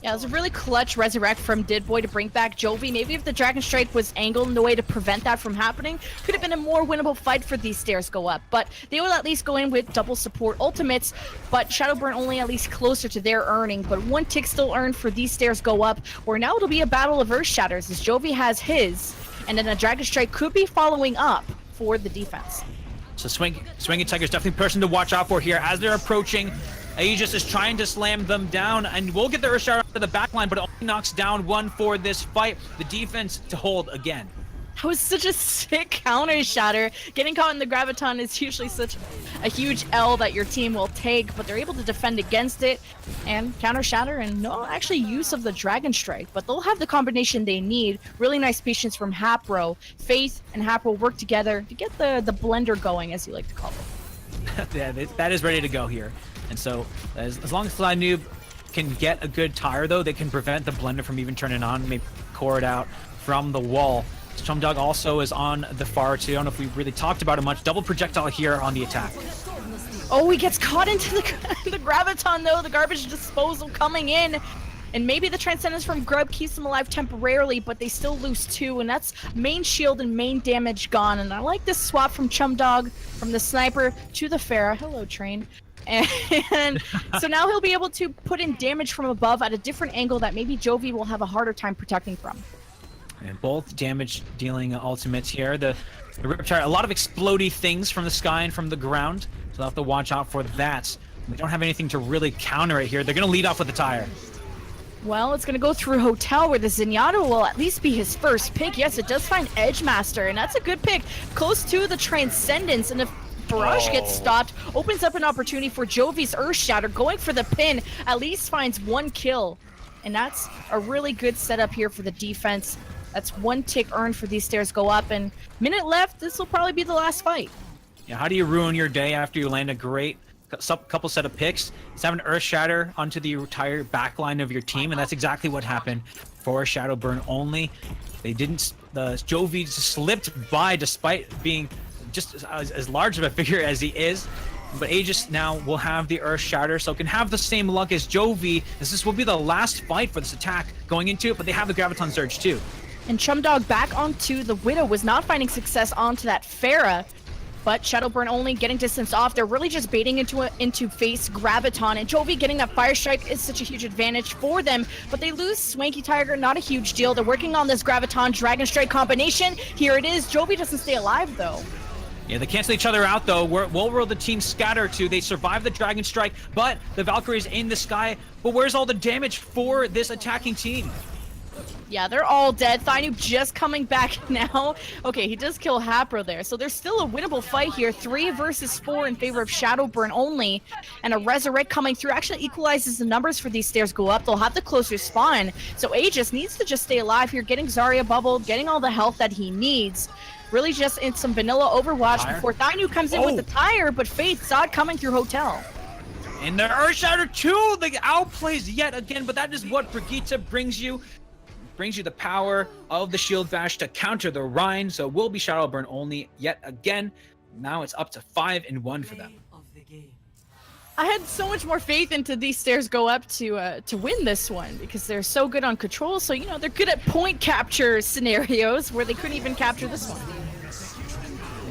Yeah, it was a really clutch resurrect from Didboy to bring back Jovi. Maybe if the Dragon Strike was angled in a way to prevent that from happening, could have been a more winnable fight for these stairs go up. But they will at least go in with double support ultimates, but Shadowburn only at least closer to their earning. But 1 tick still earned for these stairs go up, where now it'll be a battle of Earthshatters as Jovi has his, and then a Dragon Strike could be following up for the defense. So Swinging Tiger's definitely a person to watch out for here as they're approaching. Aegis is trying to slam them down, and we'll get the Earth Shatter to the backline, but it only knocks down one for this fight. The defense to hold again. That was such a sick counter shatter. Getting caught in the graviton is usually such a huge L that your team will take, but they're able to defend against it and counter shatter and no actually use of the Dragon Strike, but they'll have the combination they need. Really nice patience from Hapro. Faith and Hapro work together to get the blender going, as you like to call it. Yeah, that is ready to go here. And so as long as Noob can get a good tire, though, they can prevent the blender from even turning on, maybe core it out from the wall. Chumdog also is on the far too. I don't know if we really talked about it much. Double projectile here on the attack. Oh, he gets caught into the graviton though. The garbage disposal coming in. And maybe the Transcendence from Grub keeps them alive temporarily, but they still lose 2, and that's main shield and main damage gone. And I like this swap from Chumdog, from the sniper to the Pharah. Hello, Train. And so now he'll be able to put in damage from above at a different angle that maybe Jovi will have a harder time protecting from. And both damage dealing ultimates here. The Riptide, a lot of explodey things from the sky and from the ground. So they'll have to watch out for that. We don't have anything to really counter it here. They're going to lead off with the tire. Well, it's going to go through Hotel, where the Zenyatta will at least be his first pick. Yes, it does find Edge Master, and that's a good pick. Close to the Transcendence, and if Barrage gets stopped, opens up an opportunity for Jovi's Earth Shatter. Going for the pin, at least finds 1 kill. And that's a really good setup here for the defense. That's 1 tick earned for these stairs go up, and minute left, this will probably be the last fight. Yeah, how do you ruin your day after you land a great couple set of picks? It's have an Earth Shatter onto the entire backline of your team, and that's exactly what happened for Shadowburn only. They didn't, the Jovi just slipped by despite being just as large of a figure as he is. But Aegis now will have the Earth Shatter, so can have the same luck as Jovi, as this will be the last fight for this attack going into it, but they have the Graviton Surge too. And Chumdog back onto the Widow, was not finding success onto that Pharah, but Shadowburn only getting distance off. They're really just baiting into face Graviton, and Jovi getting that Fire Strike is such a huge advantage for them, but they lose Swanky Tiger, not a huge deal. They're working on this Graviton Dragon Strike combination. Here it is. Jovi doesn't stay alive though. Yeah, they cancel each other out though. Where will the team scatter to? They survive the Dragon Strike, but the Valkyrie's in the sky. But where's all the damage for this attacking team? Yeah, they're all dead. Thynoob just coming back now. Okay, he does kill Hapro there. So there's still a winnable fight here. 3 versus 4 in favor of Shadowburn only. And a Resurrect coming through actually equalizes the numbers for these stairs go up. They'll have the closer spawn. So Aegis needs to just stay alive here, getting Zarya bubbled, getting all the health that he needs. Really just in some vanilla Overwatch before Thynoob comes in with the tire, but Faith saw it coming through Hotel. And the Earth Shatter 2, they outplays yet again, but that is what Brigitte brings you. Brings you the power of the Shield Bash to counter the Rhine, so will be Shadowburn only yet again. Now it's up to 5-1 for them. I had so much more faith into these stairs go up to win this one because they're so good on control. So, you know, they're good at point capture scenarios where they couldn't even capture this one.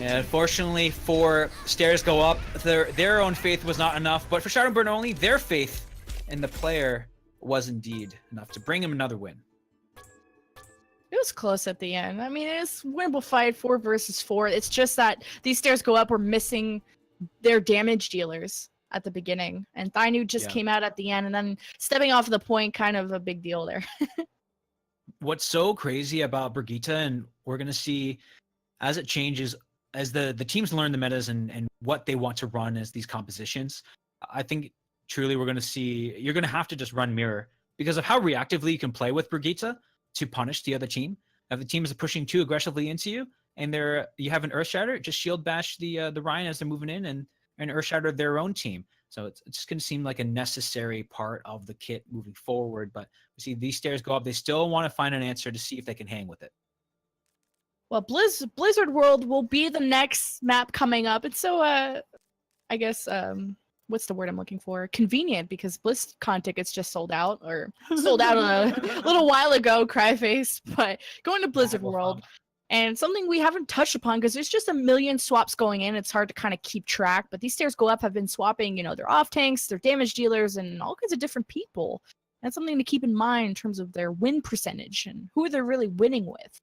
Yeah, unfortunately for stairs go up, their own faith was not enough, but for Shadowburn only, their faith in the player was indeed enough to bring him another win. It was close at the end. I mean, it's winnable fight, 4 versus 4. It's just that these stairs go up were missing their damage dealers at the beginning, and Thynoob just came out at the end, and then stepping off the point, kind of a big deal there. What's so crazy about Brigitte, and we're gonna see as it changes, as the teams learn the metas and what they want to run as these compositions, I think truly we're gonna see you're gonna have to just run mirror because of how reactively you can play with Brigitte to punish the other team. If the team is pushing too aggressively into you, and you have an Earth Shatter, just shield bash the Rhine as they're moving in, and Earth Shatter their own team. So it's just going to seem like a necessary part of the kit moving forward. But we see these stairs go up. They still want to find an answer to see if they can hang with it. Well, Blizzard World will be the next map coming up. It's so, I guess, what's the word I'm looking for? Convenient, because BlizzCon tickets just sold out, or sold out a little while ago, Cryface. But going to Blizzard World, and something we haven't touched upon, because there's just a million swaps going in. It's hard to kind of keep track, but these stairs go up have been swapping, you know, their off tanks, their damage dealers, and all kinds of different people. That's something to keep in mind in terms of their win percentage and who they're really winning with.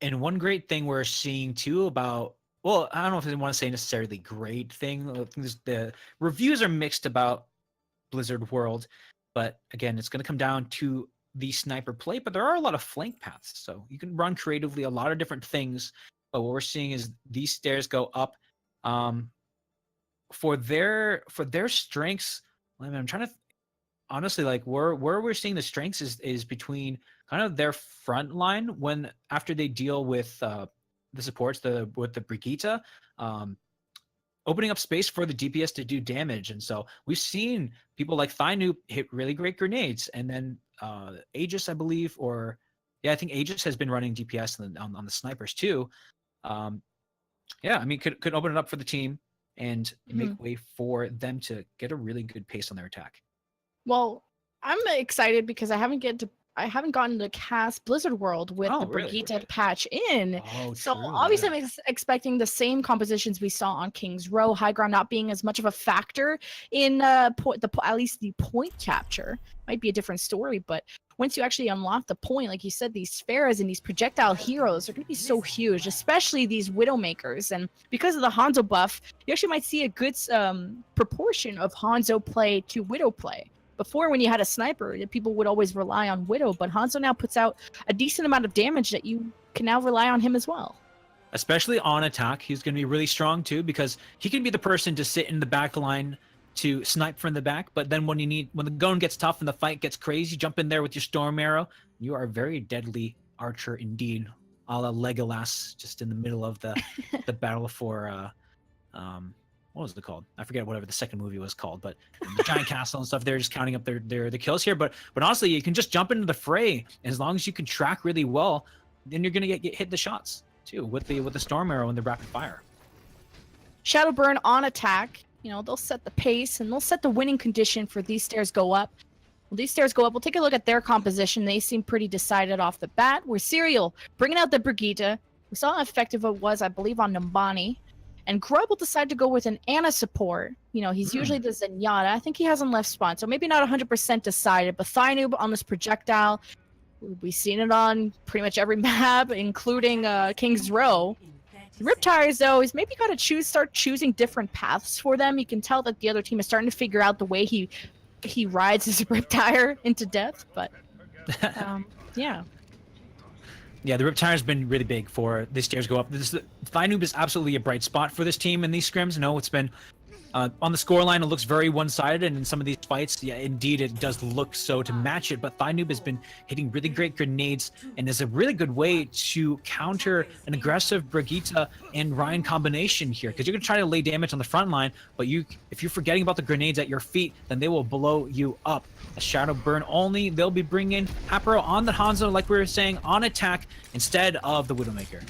And one great thing we're seeing too about well, I don't know if I want to say necessarily great thing. The reviews are mixed about Blizzard World, but again, it's going to come down to the sniper play. But there are a lot of flank paths, so you can run creatively a lot of different things. But what we're seeing is these stairs go up for their strengths. I mean, I'm trying to honestly, like where we're seeing the strengths is between kind of their front line when after they deal with the supports with the Brigitte, opening up space for the DPS to do damage. And so we've seen people like Thynoob hit really great grenades, and then Aegis, I believe, or yeah, I think Aegis has been running DPS on the snipers too. Yeah, I mean, could open it up for the team and make way for them to get a really good pace on their attack. Well, I'm excited because I haven't gotten to cast Blizzard World with the really? Brigitte patch in. Oh, So true, obviously yeah. I'm expecting the same compositions we saw on King's Row, high ground not being as much of a factor in at least the point capture. Might be a different story, but once you actually unlock the point, like you said, these Pharas and these projectile heroes are going to be so huge, especially these Widowmakers. And because of the Hanzo buff, you actually might see a good proportion of Hanzo play to Widow play. Before, when you had a sniper, people would always rely on Widow, but Hanzo now puts out a decent amount of damage that you can now rely on him as well. Especially on attack, he's going to be really strong too, because he can be the person to sit in the back line to snipe from the back. But then when the going gets tough and the fight gets crazy, jump in there with your storm arrow. You are a very deadly archer indeed, a la Legolas, just in the middle of the battle for what was it called? I forget whatever the second movie was called, but the giant castle and stuff. They're just counting up their kills here. But honestly, you can just jump into the fray as long as you can track really well. Then you're gonna get hit the shots too with the storm arrow and the rapid fire. Shadowburn on attack, they'll set the pace and they'll set the winning condition for these stairs go up. Well, these stairs go up. We'll take a look at their composition. They seem pretty decided off the bat. We're Serial bringing out the Brigitte. We saw how effective it was, I believe, on Numbani. And Grub will decide to go with an Ana support. He's usually the Zenyatta. I think he hasn't left spawn, so maybe not 100% decided. But Thynoob on this projectile, we've seen it on pretty much every map, including King's Row. Riptires, though, he's maybe got to start choosing different paths for them. You can tell that the other team is starting to figure out the way he rides his Riptire into death. But yeah. Yeah, the Riptire has been really big for the stairs go up. Thynoob is absolutely a bright spot for this team in these scrims. It's been on the scoreline, it looks very one-sided, and in some of these fights, yeah, indeed, it does look so to match it. But Thynoob has been hitting really great grenades, and is a really good way to counter an aggressive Brigitte and Ryan combination here, because you're going to try to lay damage on the front line, but if you're forgetting about the grenades at your feet, then they will blow you up. A Shadow Burn only, they'll be bringing Hapro on the Hanzo, like we were saying, on attack instead of the Widowmaker.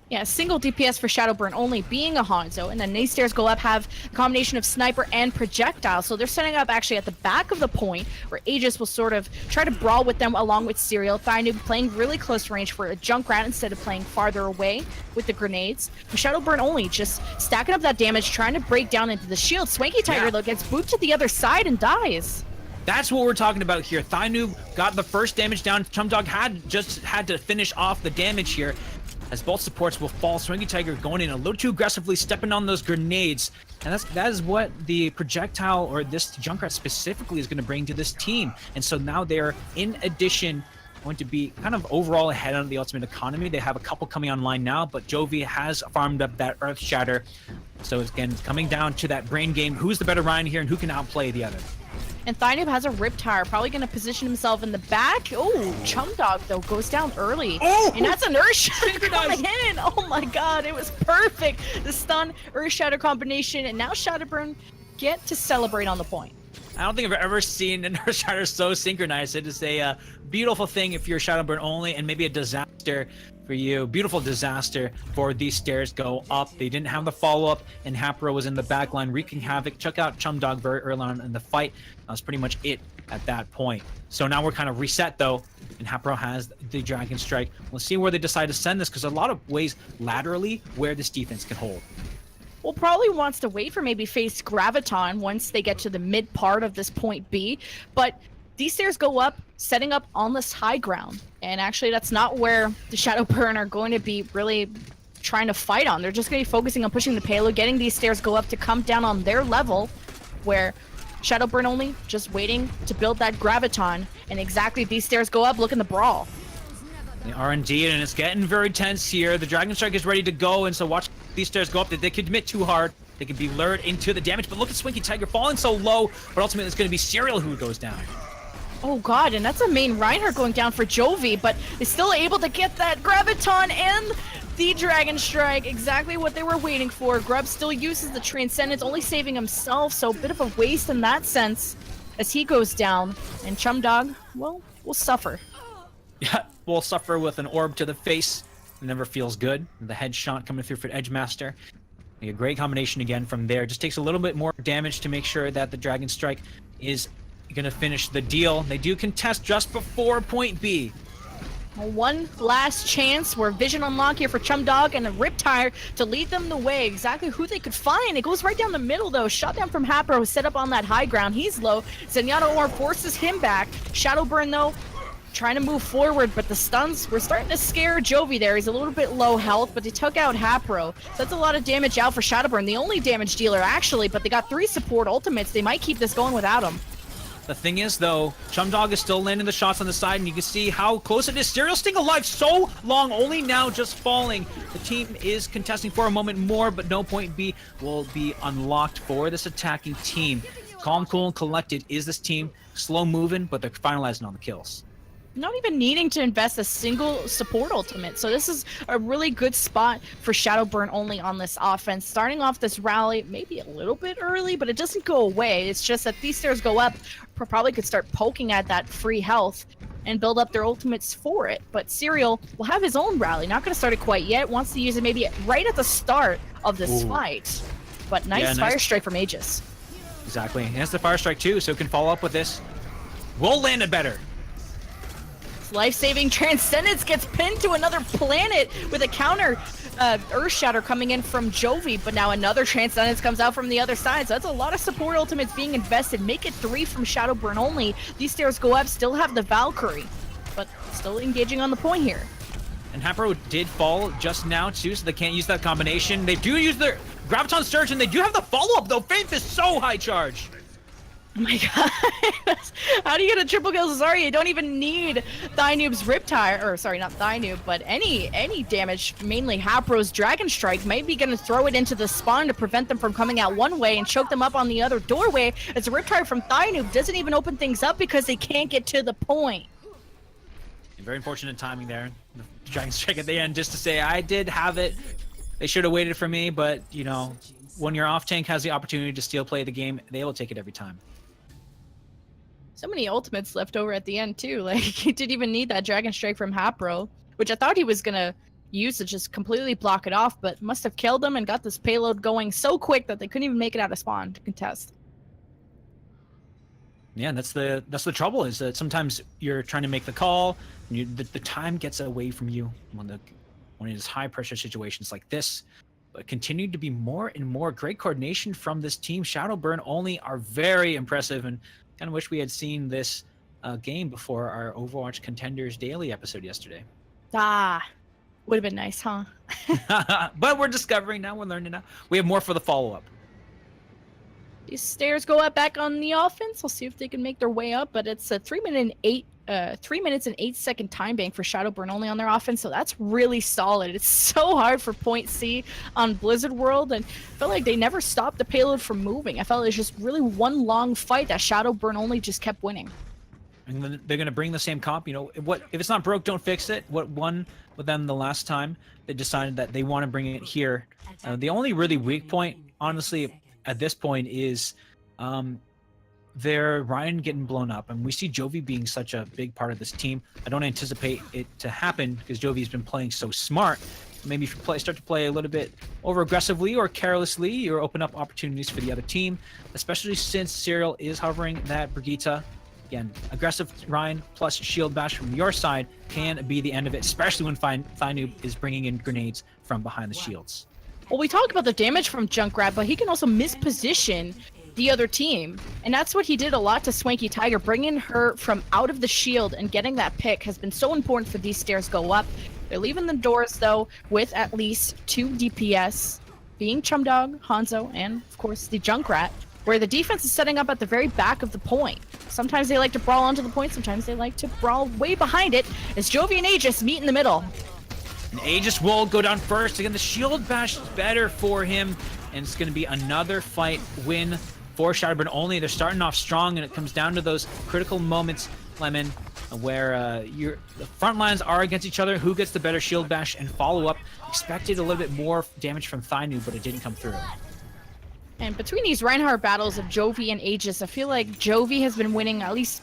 Yeah, single DPS for Shadowburn only being a Hanzo, and then these stairs go up have a combination of sniper and projectile. So they're setting up actually at the back of the point, where Aegis will sort of try to brawl with them along with Serial. Thynoob playing really close range for a Junkrat instead of playing farther away with the grenades. For Shadowburn only, just stacking up that damage, trying to break down into the shield. Swanky Tiger, though, gets booted to the other side and dies. That's what we're talking about here. Thynoob got the first damage down. Chumdog had to finish off the damage here, as both supports will fall. Swingy Tiger going in a little too aggressively, stepping on those grenades. And that is what the projectile, or this Junkrat specifically, is going to bring to this team. And so now they're, in addition, going to be kind of overall ahead on the ultimate economy. They have a couple coming online now, but Jovi has farmed up that Earth Shatter. So again, it's coming down to that brain game. Who's the better Ryan here and who can outplay the other? And Thynoob has a Riptire, probably going to position himself in the back. Oh, Chumdog, though, goes down early. Oh! And that's an Earth Shatter coming in. Oh my god, it was perfect. The stun, Earth Shatter combination, and now Shadowburn get to celebrate on the point. I don't think I've ever seen an Earth Shatter so synchronized. It is a beautiful thing if you're Shadowburn only, and maybe a disaster for you. Beautiful disaster for these stairs go up. They didn't have the follow-up, and Hapro was in the back line wreaking havoc. Check out Chumdog very early on in the fight. That was pretty much it at that point. So now we're kind of reset, though, and Hapro has the Dragon Strike. We'll see where they decide to send this, because a lot of ways laterally where this defense can hold. Well, probably wants to wait for maybe face Graviton once they get to the mid part of this point B, but these stairs go up, setting up on this high ground. And actually, that's not where the Shadowburn are going to be really trying to fight on. They're just going to be focusing on pushing the payload, getting these stairs go up to come down on their level, where Shadowburn only just waiting to build that graviton, and exactly these stairs go up. Look in the brawl. They are indeed, and it's getting very tense here. The Dragon Strike is ready to go, and so watch these stairs go up. They could commit too hard. They could be lured into the damage, but look at Swinky Tiger falling so low, but ultimately it's going to be Serial who goes down. Oh god, and that's a main Reinhardt going down for Jovi, but they're still able to get that graviton and the Dragon Strike, exactly what they were waiting for. Grub still uses the Transcendence, only saving himself, so a bit of a waste in that sense as he goes down. And Chumdog, well, will suffer. Yeah, will suffer with an orb to the face. It never feels good. The headshot coming through for Edgemaster. A great combination again from there. Just takes a little bit more damage to make sure that the Dragon Strike is going to finish the deal. They do contest just before point B. One last chance where Vision unlock here for Chumdog and a Riptire to lead them the way. Exactly who they could find. It goes right down the middle though. Shot down from Hapro, set up on that high ground. He's low. Zenyatta Orb forces him back. Shadowburn though, trying to move forward, but the stuns were starting to scare Jovi there. He's a little bit low health, but they took out Hapro. So that's a lot of damage out for Shadowburn. The only damage dealer actually, but they got 3 support ultimates. They might keep this going without him. The thing is, though, Chumdog is still landing the shots on the side, and you can see how close it is. Serial staying alive so long, only now just falling. The team is contesting for a moment more, but no point B will be unlocked for this attacking team. Calm, cool, and collected is this team. Slow moving, but they're finalizing on the kills. Not even needing to invest a single support ultimate. So this is a really good spot for Shadowburn only on this offense. Starting off this rally, maybe a little bit early, but it doesn't go away. It's just that these stairs go up, probably could start poking at that free health and build up their ultimates for it. But Serial will have his own rally. Not going to start it quite yet. Wants to use it maybe right at the start of this fight. But nice Fire Strike from Aegis. Exactly. He has the Fire Strike too, so can follow up with this. Will land it better. Life-saving Transcendence gets pinned to another planet with a counter Earth Shatter coming in from Jovi, but now another Transcendence comes out from the other side, so that's a lot of support ultimates being invested. Make it 3 from Shadowburn only. These stairs go up, still have the Valkyrie, but still engaging on the point here. And Hapro did fall just now too, so they can't use that combination. They do use their Graviton Surge, and they do have the follow-up though. Faith is so high charge. Oh my god. How do you get a triple kill? Sorry, you don't even need Thynoob's Riptire, or sorry, not Thynob, but any damage, mainly Hapro's Dragon Strike, might be going to throw it into the spawn to prevent them from coming out one way and choke them up on the other doorway, as a Riptire from Thynob doesn't even open things up because they can't get to the point. Very unfortunate timing there. The Dragon Strike at the end just to say, I did have it. They should have waited for me, but, you know, when your off-tank has the opportunity to steal play the game, they will take it every time. So many ultimates left over at the end too. Like, he didn't even need that Dragon Strike from Hapro, which I thought he was gonna use to just completely block it off, but must have killed him and got this payload going so quick that they couldn't even make it out of spawn to contest. Yeah, that's the trouble, is that sometimes you're trying to make the call, and the time gets away from you when it is high pressure situations like this. But continue to be more and more great coordination from this team. Shadowburn only are very impressive, and kind of wish we had seen this game before our Overwatch Contenders Daily episode yesterday. Would have been nice, huh? But we're discovering now, we're learning now. We have more for the follow-up. These stairs go up back on the offense. We'll see if they can make their way up, but it's a 3 minutes and 8 second time bank for Shadowburn only on their offense, so that's really solid. It's so hard for point C on Blizzard World, and I felt like they never stopped the payload from moving. I felt it was just really one long fight that Shadowburn only just kept winning. And then they're going to bring the same comp. You know, what if it's not broke, don't fix it. What won with them the last time, they decided that they want to bring it here. The only really weak point, honestly, at this point is their Ryan getting blown up, and we see Jovi being such a big part of this team. I don't anticipate it to happen because Jovi's been playing so smart. Maybe if you start to play a little bit over aggressively or carelessly, you open up opportunities for the other team, especially since Serial is hovering that Brigitte. Again, aggressive Ryan plus shield bash from your side can be the end of it, especially when Thynob is bringing in grenades from behind the shields. Well, we talked about the damage from Junkrat, but he can also misposition the other team, and that's what he did a lot to Swanky Tiger. Bringing her from out of the shield and getting that pick has been so important for these stairs go up. They're leaving the doors, though, with at least 2 DPS, being Chumdog, Hanzo, and, of course, the Junkrat, where the defense is setting up at the very back of the point. Sometimes they like to brawl onto the point, sometimes they like to brawl way behind it, as Jovi and Aegis meet in the middle. And Aegis will go down first. Again, the shield bash is better for him, and it's going to be another fight win for Shadowburn only. They're starting off strong, and it comes down to those critical moments, Lemon, where the front lines are against each other. Who gets the better shield bash and follow up? Expected a little bit more damage from Thainu, but it didn't come through. And between these Reinhardt battles of Jovi and Aegis, I feel like Jovi has been winning at least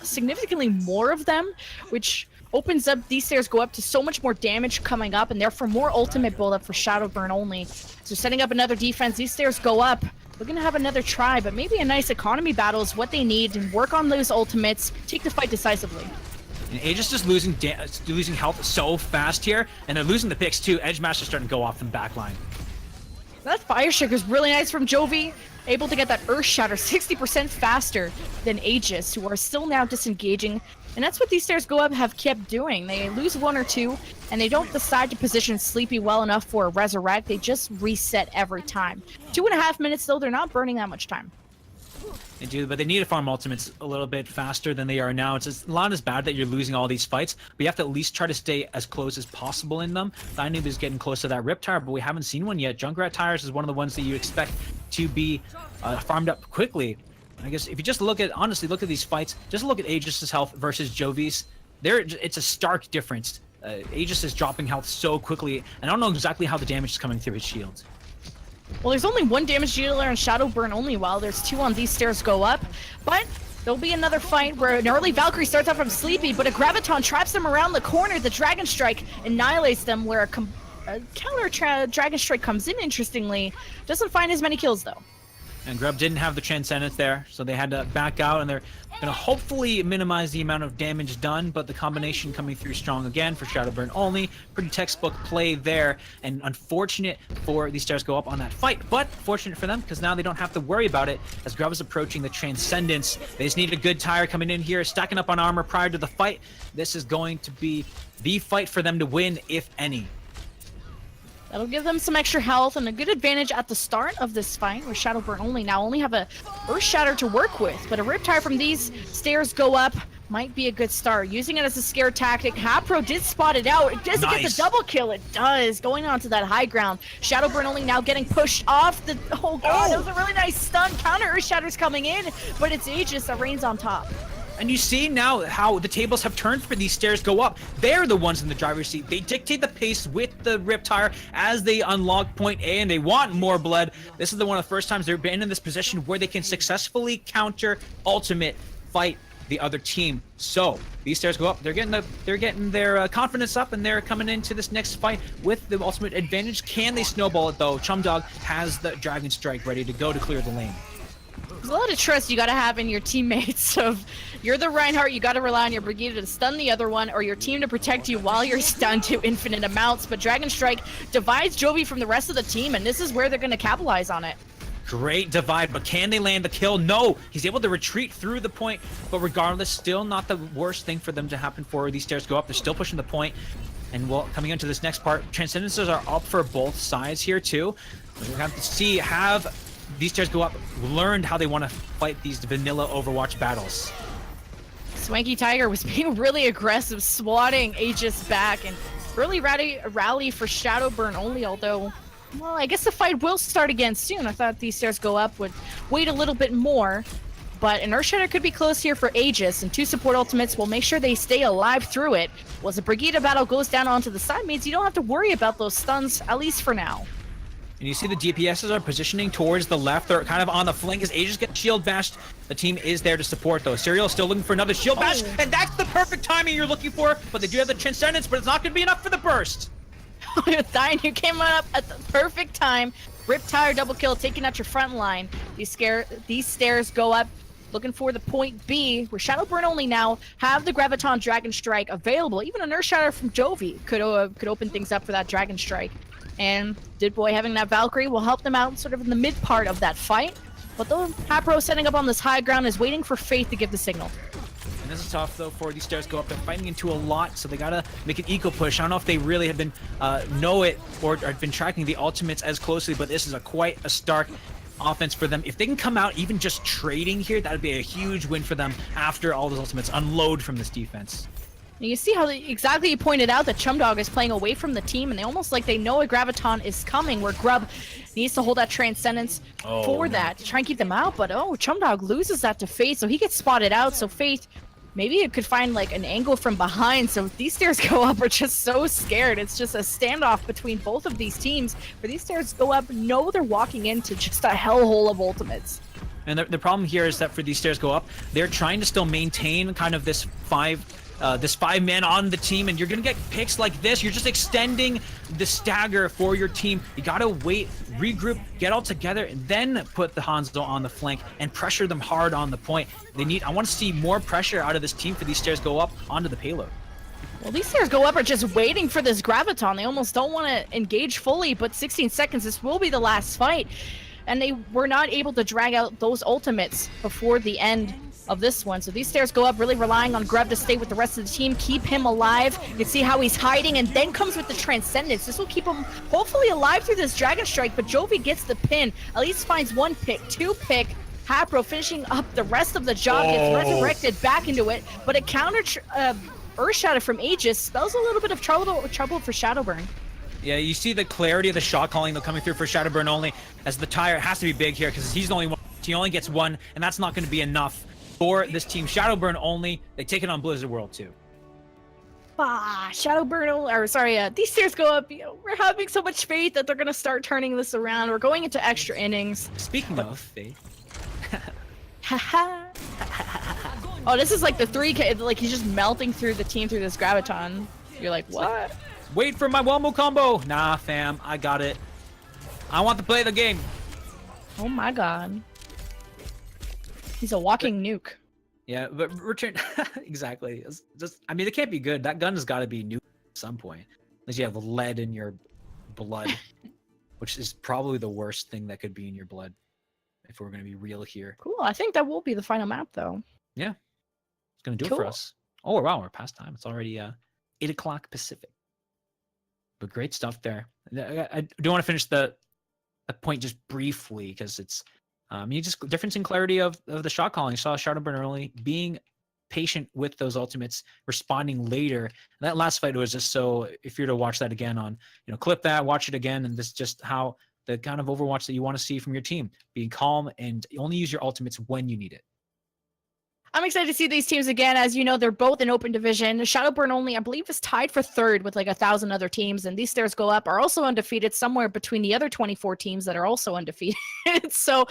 significantly more of them, which opens up these stairs go up to so much more damage coming up, and therefore more ultimate build up for Shadowburn only. So setting up another defense, these stairs go up. We're gonna have another try, but maybe a nice economy battle is what they need, and work on those ultimates, take the fight decisively. And Aegis is losing health so fast here, and they're losing the picks too. Edgemaster's starting to go off the back line. That Fire Shaker is really nice from Jovi, able to get that Earth Shatter 60% faster than Aegis, who are still now disengaging. And that's what these stairs go up have kept doing. They lose 1 or 2, and they don't decide to position Sleepy well enough for a resurrect. They just reset every time. 2.5 minutes, though, they're not burning that much time. They do, but they need to farm ultimates a little bit faster than they are now. It's not as bad that you're losing all these fights, but you have to at least try to stay as close as possible in them. Thainu is getting close to that Rip Tire, but we haven't seen one yet. Junkrat Tires is one of the ones that you expect to be farmed up quickly. I guess if you just look at these fights, just look at Aegis' health versus Jovi's. It's a stark difference. Aegis is dropping health so quickly, and I don't know exactly how the damage is coming through his shields. Well, there's only 1 damage dealer in Shadowburn only, while there's 2 on these stairs go up. But there'll be another fight where an early Valkyrie starts out from Sleepy, but a Graviton traps them around the corner. The Dragon Strike annihilates them, where a counter Dragon Strike comes in, interestingly. Doesn't find as many kills, though. And Grub didn't have the Transcendence there, so they had to back out, and they're going to hopefully minimize the amount of damage done, but the combination coming through strong again for Shadowburn only. Pretty textbook play there, and unfortunate for these stars go up on that fight, but fortunate for them because now they don't have to worry about it as Grub is approaching the Transcendence. They just need a good tire coming in here, stacking up on armor prior to the fight. This is going to be the fight for them to win, if any. That'll give them some extra health and a good advantage at the start of this fight, where Shadowburn only have a Earth Shatter to work with, but a Riptide from these stairs go up might be a good start. Using it as a scare tactic, Hapro did spot it out. It doesn't get the double kill. It does, going on to that high ground. Shadowburn only now getting pushed off the, oh god, that was a really nice stun. Counter Earth Shatter's coming in, but it's Aegis that reigns on top. And you see now how the tables have turned for these stairs go up. They're the ones in the driver's seat. They dictate the pace with the Rip Tire as they unlock point A, and they want more blood. This is one of the first times they've been in this position where they can successfully counter ultimate fight the other team. So these stairs go up. They're getting their confidence up, and they're coming into this next fight with the ultimate advantage. Can they snowball it though? Chumdog has the Dragon Strike ready to go to clear the lane. There's a lot of trust you gotta have in your teammates. Of you're the Reinhardt, you gotta rely on your Brigida to stun the other one, or your team to protect you while you're stunned to infinite amounts. But Dragon Strike divides Jovi from the rest of the team, and this is where they're gonna capitalize on it. Great divide, but can they land the kill? No, he's able to retreat through the point, but regardless, still not the worst thing for them to happen for these stairs go up. They're still pushing the point, and well, coming into this next part, Transcendences are up for both sides here too. We have to see, have these stairs go up learned how they want to fight these vanilla Overwatch battles. Swanky Tiger was being really aggressive, swatting Aegis back, and really rally for Shadowburn only, although, well, I guess the fight will start again soon. I thought these stairs go up would wait a little bit more, but an Earthshatter could be close here for Aegis, and 2 support ultimates will make sure they stay alive through it. As the Brigida battle goes down onto the side, means you don't have to worry about those stuns, at least for now. And you see the DPSs are positioning towards the left. They're kind of on the flank as Aegis gets shield bashed. The team is there to support though. Serial is still looking for another shield bash, and that's the perfect timing you're looking for. But they do have the Transcendence, but it's not going to be enough for the burst. Thainu came up at the perfect time. Rip Tire double kill, taking out your front line. These stairs go up, looking for the point B, where Shadowburn only now have the Graviton Dragon Strike available. Even an Earth Shatter from Jovi could open things up for that Dragon Strike. And Didboy having that Valkyrie will help them out sort of in the mid part of that fight. But though Hapro setting up on this high ground is waiting for Faith to give the signal. And This is tough though for these stairs go up. They're fighting into a lot, so they gotta make an eco push. I don't know if they really have been know it or have been tracking the ultimates as closely, but this is quite a stark offense for them. If they can come out even just trading here, that would be a huge win for them after all those ultimates unload from this defense. You see how exactly you pointed out that Chumdog is playing away from the team, and they almost like they know a Graviton is coming, where Grub needs to hold that Transcendence for that to try and keep them out. But Chumdog loses that to Faith, so he gets spotted out. So Faith, maybe it could find like an angle from behind. So these stairs go up are just so scared. It's just a standoff between both of these teams. Where these stairs go up, know they're walking into just a hellhole of ultimates. And the problem here is that for these stairs go up, they're trying to still maintain kind of this five-man on the team, and you're gonna get picks like this. You're just extending the stagger for your team. You gotta wait, regroup, get all together, and then put the Hanzo on the flank and pressure them hard on the point. I want to see more pressure out of this team for these stairs go up onto the payload. Well, these stairs go up are just waiting for this Graviton. They almost don't want to engage fully, but 16 seconds, this will be the last fight. And they were not able to drag out those ultimates before the end of this one. So these stairs go up, really relying on Grub to stay with the rest of the team, keep him alive. You can see how he's hiding, and then comes with the Transcendence. This will keep him hopefully alive through this Dragon Strike, but Jovi gets the pin. At least finds one pick, two pick. Hapro finishing up the rest of the job, gets resurrected back into it, but a counter Earth Shadow from Aegis spells a little bit of trouble for Shadowburn. Yeah, you see the clarity of the shot calling though coming through for Shadowburn only, as the tire has to be big here because he's the only one. He only gets one, and that's not going to be enough for this team. Shadowburn only. They take it on Blizzard World too. Shadowburn, or sorry, these stairs go up. We're having so much faith that they're going to start turning this around. We're going into extra innings. Speaking of faith. Haha. Oh, this is like the 3K, like he's just melting through the team through this Graviton. You're like, what? Wait for my Wombo combo. Nah, fam, I got it. I want to play the game. Oh my god. He's a walking nuke. Yeah, but return exactly. It's just, I mean, it can't be good. That gun has got to be new at some point, unless you have lead in your blood, which is probably the worst thing that could be in your blood, if we're gonna be real here. Cool. I think that will be the final map, though. Yeah, it's gonna do it for us. Oh wow, we're past time. It's already 8 o'clock Pacific. But great stuff there. I do want to finish the point just briefly because it's you just difference in clarity of the shot calling. You saw Shadowburn early being patient with those ultimates, responding later. And that last fight was just so, if you're to watch that again on, clip that, watch it again, and this is just how the kind of Overwatch that you want to see from your team, being calm and only use your ultimates when you need it. I'm excited to see these teams again. As you know, they're both in open division. Shadowburn only, I believe, is tied for third with like 1,000 other teams. And these stairs go up are also undefeated, somewhere between the other 24 teams that are also undefeated. So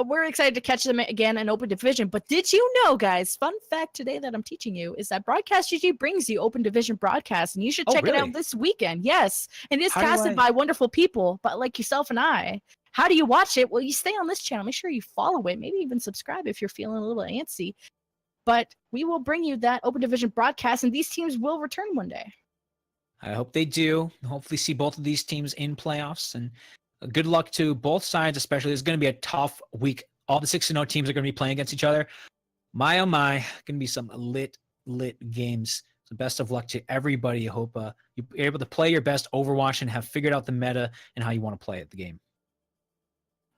we're excited to catch them again in open division. But did you know, guys, fun fact today that I'm teaching you is that Broadcast.gg brings you open division broadcasts. And you should check it out this weekend. Yes. And it's casted by wonderful people, but like yourself and I. How do you watch it? Well, you stay on this channel. Make sure you follow it. Maybe even subscribe if you're feeling a little antsy. But we will bring you that open division broadcast, and these teams will return one day. I hope they do. Hopefully see both of these teams in playoffs, and good luck to both sides, especially. It's going to be a tough week. All the 6-0 teams are going to be playing against each other. My, oh my, going to be some lit games. So best of luck to everybody. I hope you're able to play your best Overwatch and have figured out the meta and how you want to play at the game.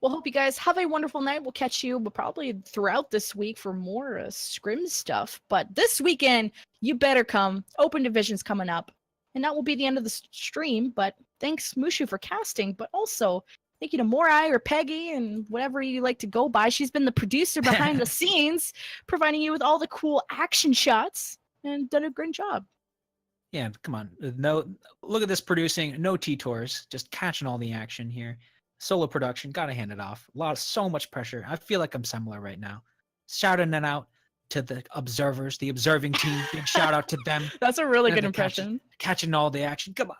Well, hope you guys have a wonderful night. We'll catch you probably throughout this week for more Scrim stuff. But this weekend, you better come. Open Division's coming up. And that will be the end of the stream. But thanks, Mushu, for casting. But also, thank you to Morai or Peggy and whatever you like to go by. She's been the producer behind the scenes, providing you with all the cool action shots and done a great job. Yeah, come on. No, look at this producing. No T-Tours. Just catching all the action here. Solo production, gotta hand it off. So much pressure. I feel like I'm similar right now. Shouting it out to the observers, the observing team. Big shout out to them. That's a really good impression. Catching all the action. Come on.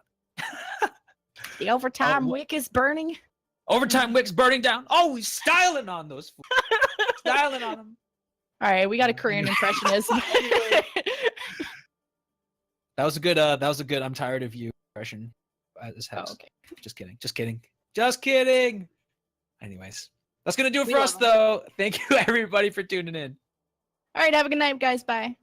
The overtime wick is burning. Overtime wick's burning down. Oh, he's styling on those fools. Styling on them. All right, we got a Korean impressionist. That was a good I'm tired of you impression. Okay. Just kidding. Anyways, that's going to do it for us, though. Thank you, everybody, for tuning in. All right, have a good night, guys. Bye.